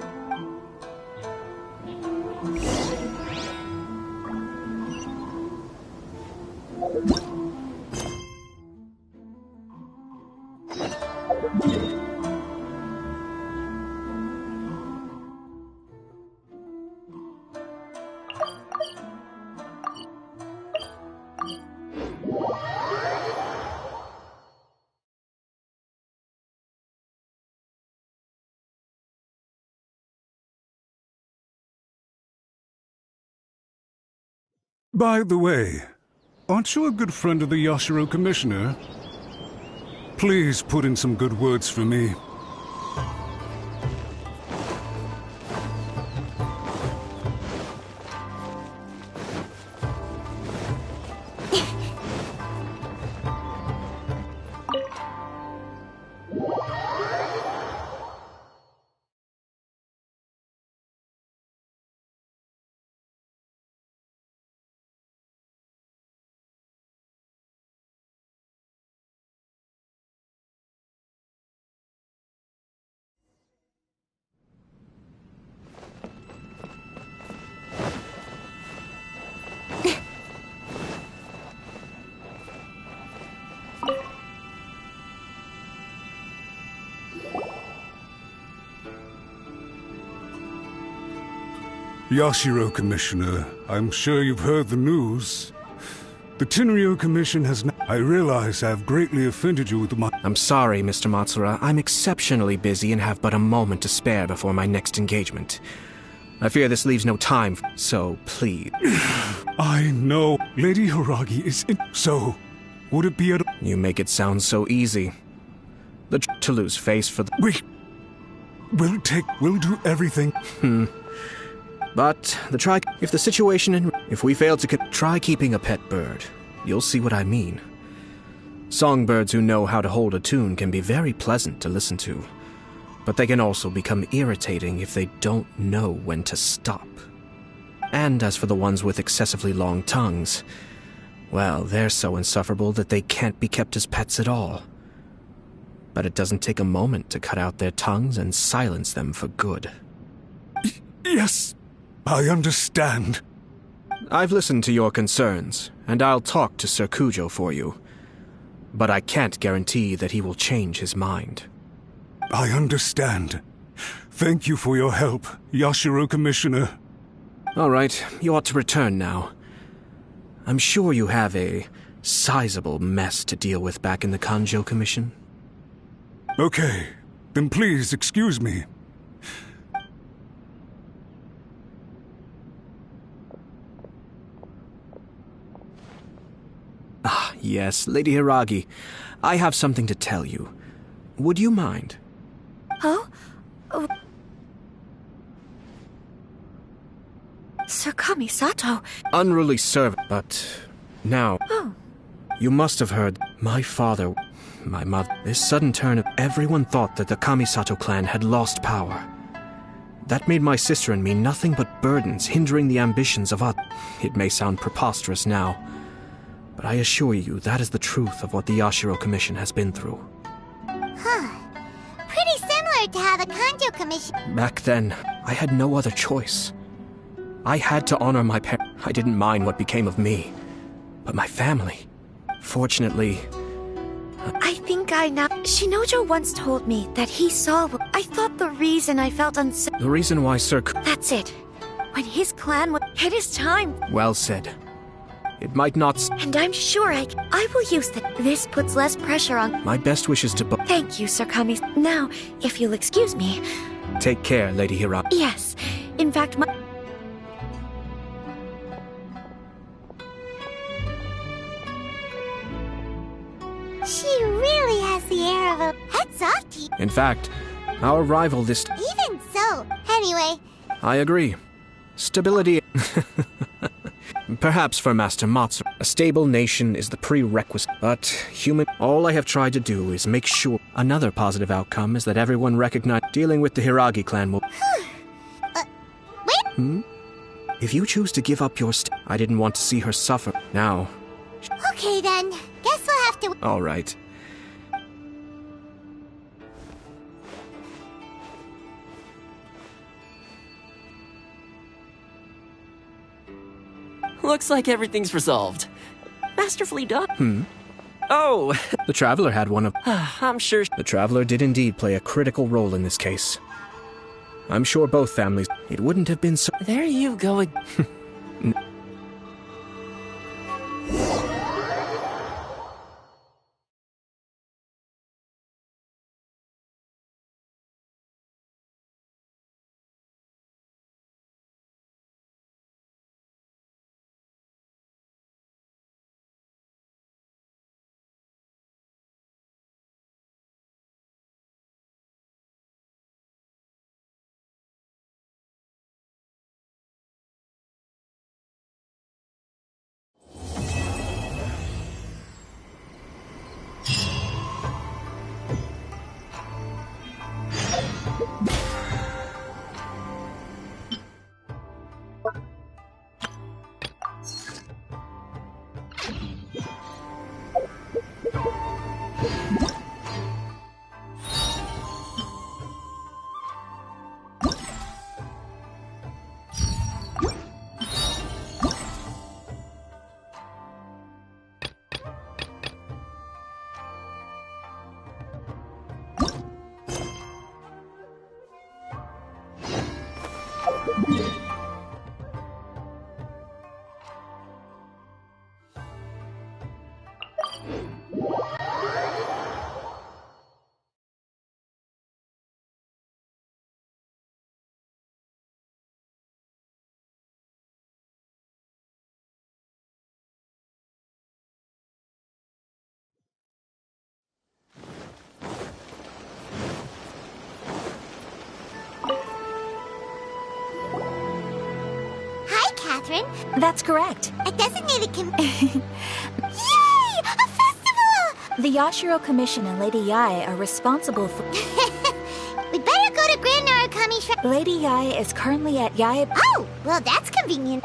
By the way, aren't you a good friend of the Yashiro Commissioner? Please put in some good words for me. Yashiro, Commissioner, I'm sure you've heard the news. The Tenryo Commission has I realize I've greatly offended you with my... I'm sorry, Mr. Matsura. I'm exceptionally busy and have but a moment to spare before my next engagement. I fear this leaves no time, so please. I know. Lady Hiragi is in... So, would it be at... You make it sound so easy. To lose face for the... We'll do everything. But if the situation if we fail to try keeping a pet bird, you'll see what I mean. Songbirds who know how to hold a tune can be very pleasant to listen to, but they can also become irritating if they don't know when to stop. And as for the ones with excessively long tongues, well, they're so insufferable that they can't be kept as pets at all. But it doesn't take a moment to cut out their tongues and silence them for good. Yes, I understand. I've listened to your concerns, and I'll talk to Sir Kujo for you. But I can't guarantee that he will change his mind. I understand. Thank you for your help, Yashiro Commissioner. All right, you ought to return now. I'm sure you have a sizable mess to deal with back in the Kanjo Commission. Okay, then please excuse me. Ah, yes, Lady Hiragi. I have something to tell you. Would you mind? Oh? Sir Kamisato. Unruly servant, but now... Oh. You must have heard my father, my mother... This sudden turn of everyone thought that the Kamisato clan had lost power. That made my sister and me nothing but burdens, hindering the ambitions of others. It may sound preposterous now, but I assure you that is the truth of what the Yashiro Commission has been through. Huh. Pretty similar to how the Kanjo Commission... Back then, I had no other choice. I had to honor my parents. I didn't mind what became of me, but my family. Fortunately... I think I know. Shinojo once told me that he saw... I thought the reason I felt unsafe... The reason why Sir... That's it. When his clan was... It is time. Well said. It might not... And I'm sure I will use that. This puts less pressure on... My best wishes to... Thank you, Sir Kami. Now, if you'll excuse me... Take care, Lady Hiragi. Yes. In fact, my... She really has the air of a... Hats off to you. In fact, our rival this... Even so. Anyway... I agree. Stability... Perhaps for Master Matsu, a stable nation is the prerequisite, but all I have tried to do is make sure. Another positive outcome is that everyone recognizes dealing with the Hiragi clan will... wait! If you choose to give up your I didn't want to see her suffer. Now... Okay then, guess we'll have to... All right. Looks like everything's resolved. Masterfully done. Oh! The Traveler had one of... I'm sure... The Traveler did indeed play a critical role in this case. I'm sure both families... It wouldn't have been so... There you go. Hi, Catherine. That's correct. A designated Yay! A festival! The Yashiro Commission and Lady Yae are responsible for... We better go to Grand Narukami Shrine. Lady Yae is currently at Yae... Oh, well, that's convenient.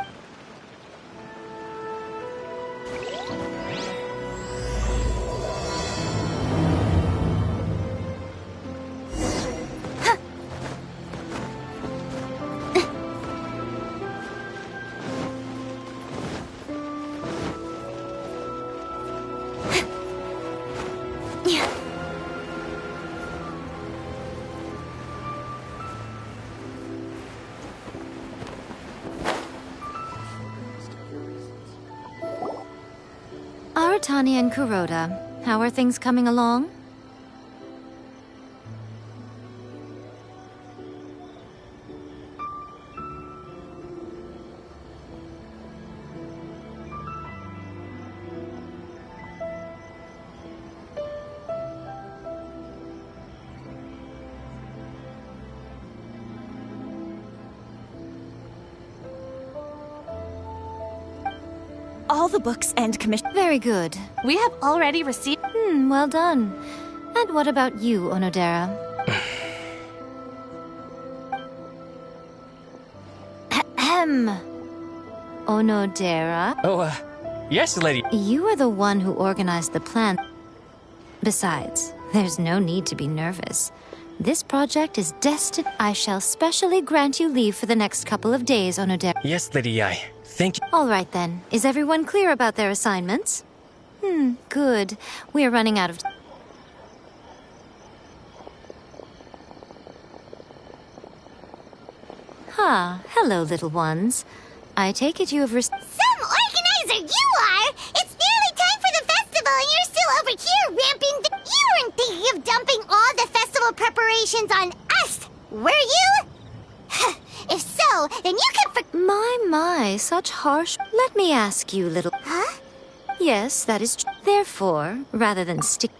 Aratani and Kuroda, how are things coming along? All the books and commission... Very good. We have already received... Well done. And what about you, Onodera? Ahem. Onodera? Oh, yes, lady. You are the one who organized the plan. Besides, there's no need to be nervous. This project is destined. I shall specially grant you leave for the next couple of days, Onodera. Yes, Lady Yae. Thank you. All right, then. Is everyone clear about their assignments? Good. We are running out of... Hello, little ones. I take it you have Some organizer you are! It's nearly time for the festival and you're still over here ramping... You weren't thinking of dumping all the festival preparations on us, were you? If so, then you can My, such harsh... Let me ask you, little... Huh? Yes, that is true. Therefore, rather than stick...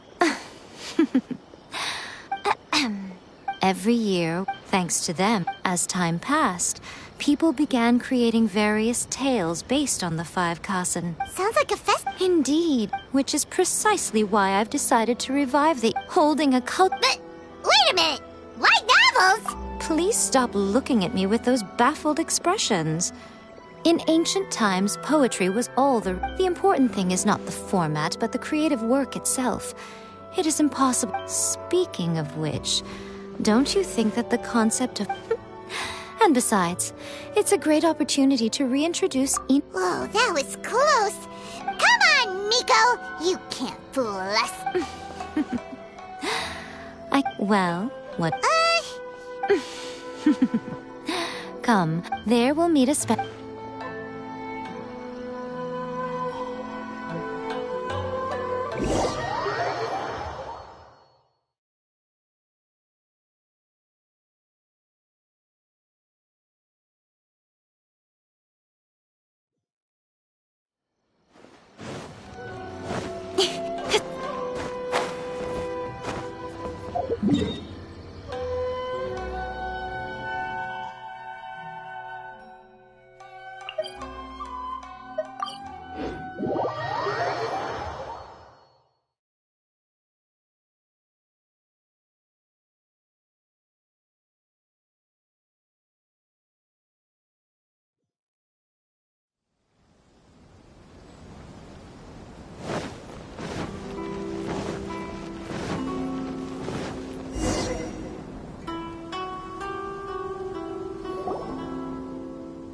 Every year, thanks to them, as time passed, people began creating various tales based on the 5 Kasen. Sounds like a fest... Indeed, which is precisely why I've decided to revive the... Holding a cult... But, wait a minute! Light novels? Please stop looking at me with those baffled expressions. In ancient times, poetry was all the... The important thing is not the format, but the creative work itself. It is impossible... Speaking of which, don't you think that the concept of... And besides, it's a great opportunity to reintroduce... Whoa, that was close! Come on, Miko! You can't fool us! Well, what... Come, there we'll meet a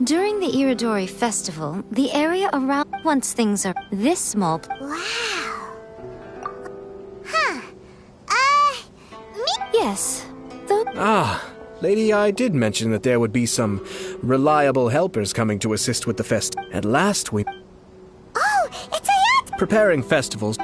During the Iridori festival, the area around... Once things are this small... Wow. Yes. Lady Yae did mention that there would be some reliable helpers coming to assist with the fest. At last we... Oh, it's a yacht! Preparing festivals.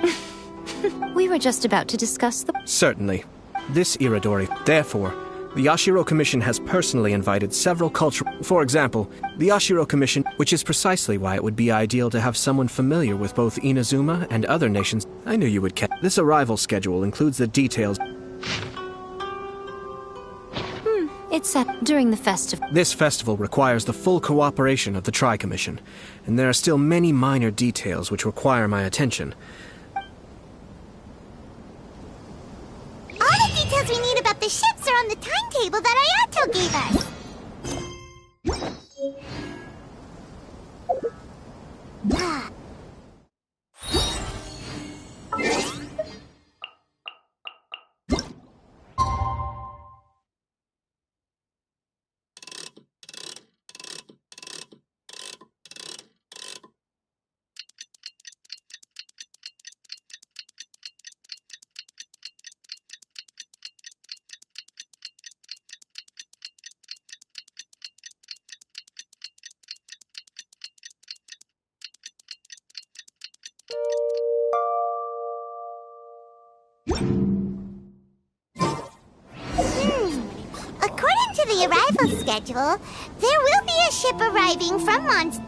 were just about to discuss the... Certainly. This Iridori. Therefore, the Yashiro Commission has personally invited several cultural... For example, the Yashiro Commission, which is precisely why it would be ideal to have someone familiar with both Inazuma and other nations. I knew you would catch. This arrival schedule includes the details. It's set during the festival. This festival requires the full cooperation of the Tri-Commission, and there are still many minor details which require my attention. All the details we need about the ships are on the timetable that Ayato gave us. According to the arrival schedule, there will be a ship arriving from Monst.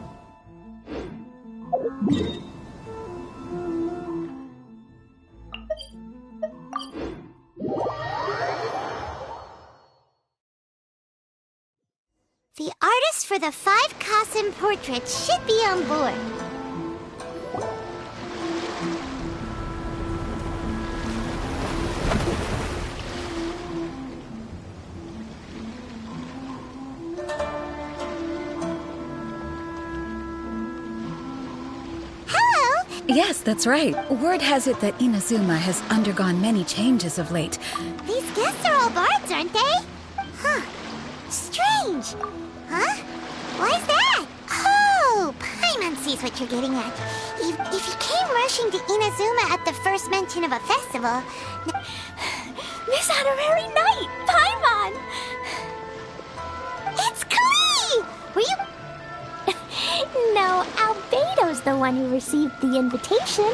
The artist for the 5 Kasim portraits should be on board. Yes, that's right. Word has it that Inazuma has undergone many changes of late. These guests are all bards, aren't they? Huh. Strange. Huh? Why's that? Oh, Paimon sees what you're getting at. If he came rushing to Inazuma at the first mention of a festival... This honorary knight, Paimon! It's Klee! Were you... No, Albedo's the one who received the invitation.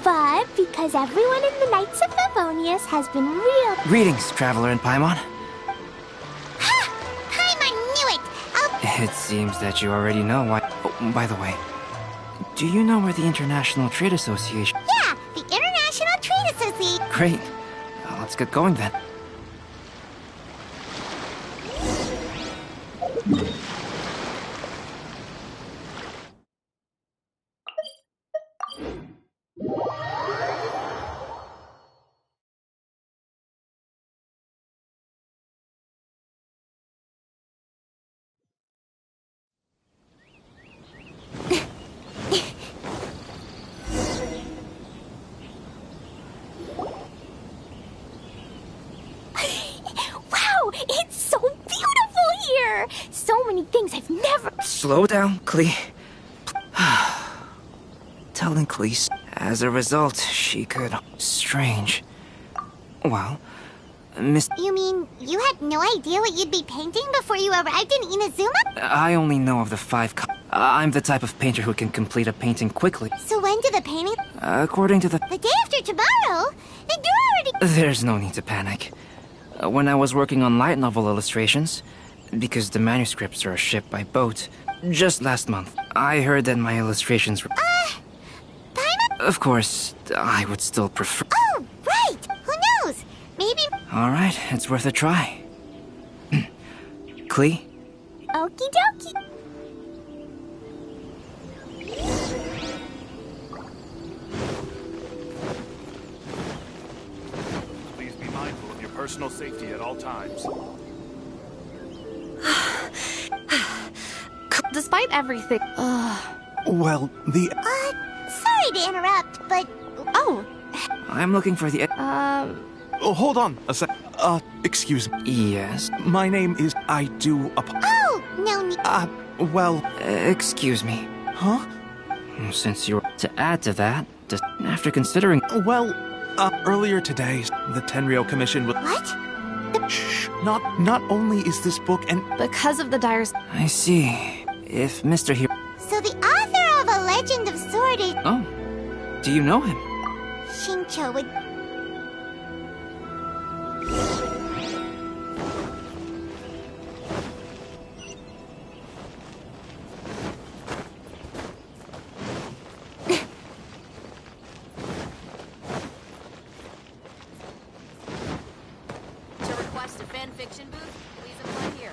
But because everyone in the Knights of Favonius has been real... Greetings, Traveler and Paimon. Ha! Paimon knew it! It seems that you already know why... Oh, by the way, do you know where the International Trade Association... Yeah, the International Trade Association... Great. Let's get going then. It's so beautiful here! So many things I've never... Slow down, Klee. Telling Klee, as a result, she could... Strange. Well, Miss... You mean you had no idea what you'd be painting before you arrived in Inazuma? I only know of the 5... I'm the type of painter who can complete a painting quickly. So when did the painting... According to the... The day after tomorrow? Then you're already... There's no need to panic. When I was working on light novel illustrations, because the manuscripts are shipped by boat, just last month, I heard that my illustrations were... Paimon? Of course, I would still prefer... Oh, right! Who knows? Maybe... Alright, it's worth a try. Klee? Okie dokie. Personal safety at all times. Despite everything... Well, the... sorry to interrupt, but... Oh! I'm looking for the... Oh, hold on a sec. Excuse me. Yes? My name is... I do... Oh, no need... well... excuse me. Huh? Since you're... To add to that, after considering... Well... earlier today, the Tenryou Commission would... What? Shh. Not only is this book and... Because of the dire... I see. If Mr. Here... So the author of A Legend of Sword is... Oh. Do you know him? Rancho would... To request a fanfiction booth, please apply here.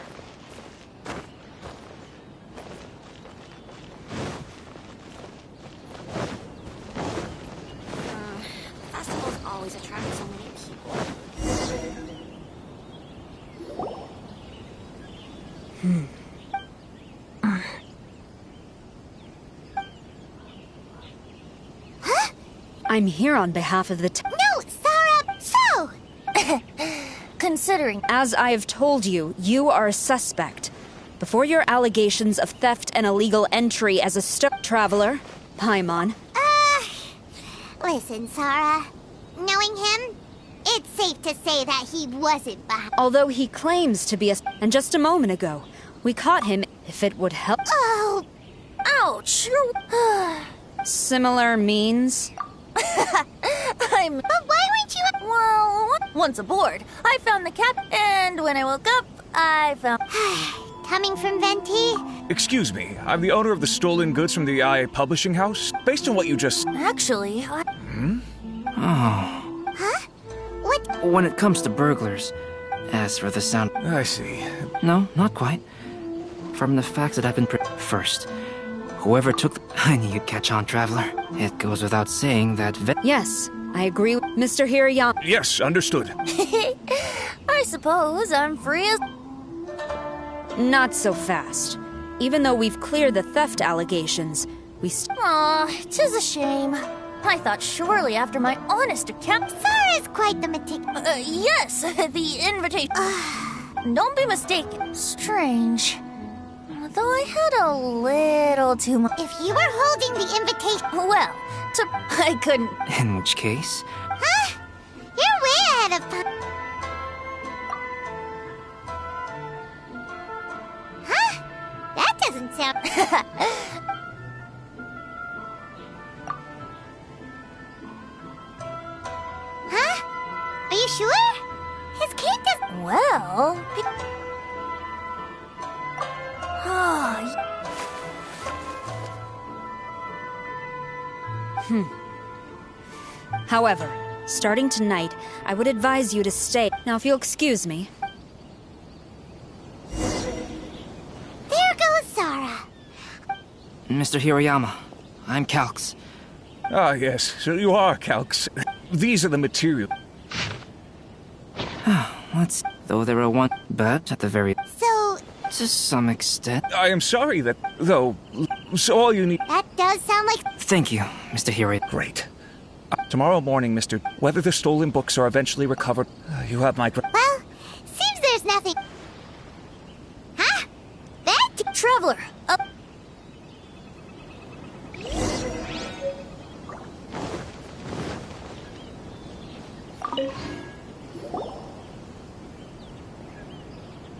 Festivals always attract so many people. I'm here on behalf of the No, Sarah! So! Considering, as I have told you, you are a suspect. Before your allegations of theft and illegal entry as a traveler, Paimon. Listen, Sarah. Knowing him, it's safe to say that he wasn't behind. Although he claims to be a... And just a moment ago, we caught him, if it would help... Oh! Ouch! Similar means? But why weren't you... Well, once aboard, I found the cap, and when I woke up, I found... Coming from Venti? Excuse me, I'm the owner of the stolen goods from the IA publishing house. Based on what you just... Actually, Oh. Huh? What? When it comes to burglars, as for the sound... I see. No, not quite. From the facts that have been... First, whoever took... I knew you'd catch on, Traveler. It goes without saying that... Yes, I agree with Mr. Hirayama. Yes, understood. I suppose I'm free as... Not so fast. Even though we've cleared the theft allegations, we Aw, 'tis a shame. I thought surely after my honest account... Sarah's quite the meticulous... yes, the invitation... Don't be mistaken. Strange. Though I had a little too much... If you were holding the invitation... Well, I couldn't... In which case... Huh? You're way ahead of time. Huh? That doesn't sound... Huh? Are you sure? His cape does... Well... However, starting tonight, I would advise you to stay. Now, if you'll excuse me. There goes Sarah. Mr. Hirayama, I'm Calx. Ah, yes, so you are Calx. These are the material. Let's... Though there are one... But at the very... So... To some extent... I am sorry that... Though... So all you need... That does sound like... Thank you, Mr. Hirayama. Great. Tomorrow morning, Mr. Whether the stolen books are eventually recovered, you have my... Well, seems there's nothing... Huh? That... Traveler, up...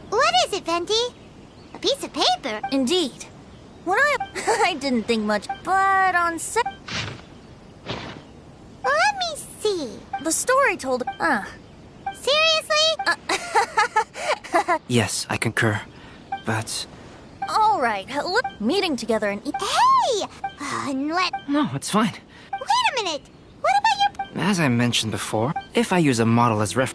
What is it, Venti? A piece of paper? Indeed. When I didn't think much, but on set... Let me see. The story told... Seriously? Yes, I concur. But... Alright, meeting together and... Hey! No, it's fine. Wait a minute! What about your... As I mentioned before, if I use a model as ref...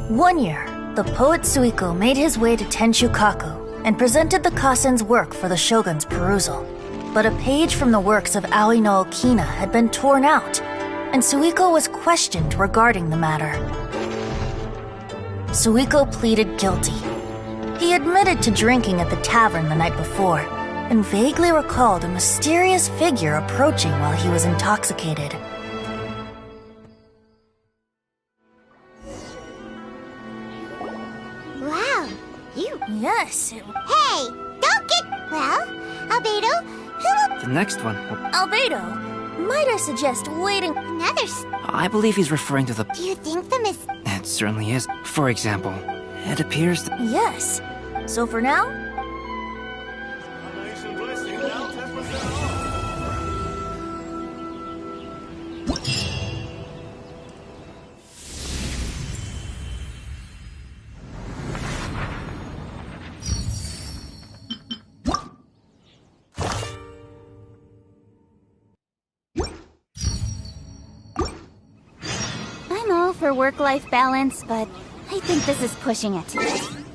One year, the poet Suiko made his way to Tenshukaku and presented the Kasen's work for the shogun's perusal. But a page from the works of Aoi no Okina had been torn out, and Suiko was questioned regarding the matter. Suiko pleaded guilty. He admitted to drinking at the tavern the night before, and vaguely recalled a mysterious figure approaching while he was intoxicated. Wow, you... Yes. Hey, don't get... Well, Albedo, who will... The next one... Albedo, might I suggest waiting... Another... I believe he's referring to the... Do you think the miss... It certainly is. For example, it appears that... Yes. So for now... I'm all for work-life balance, but I think this is pushing it.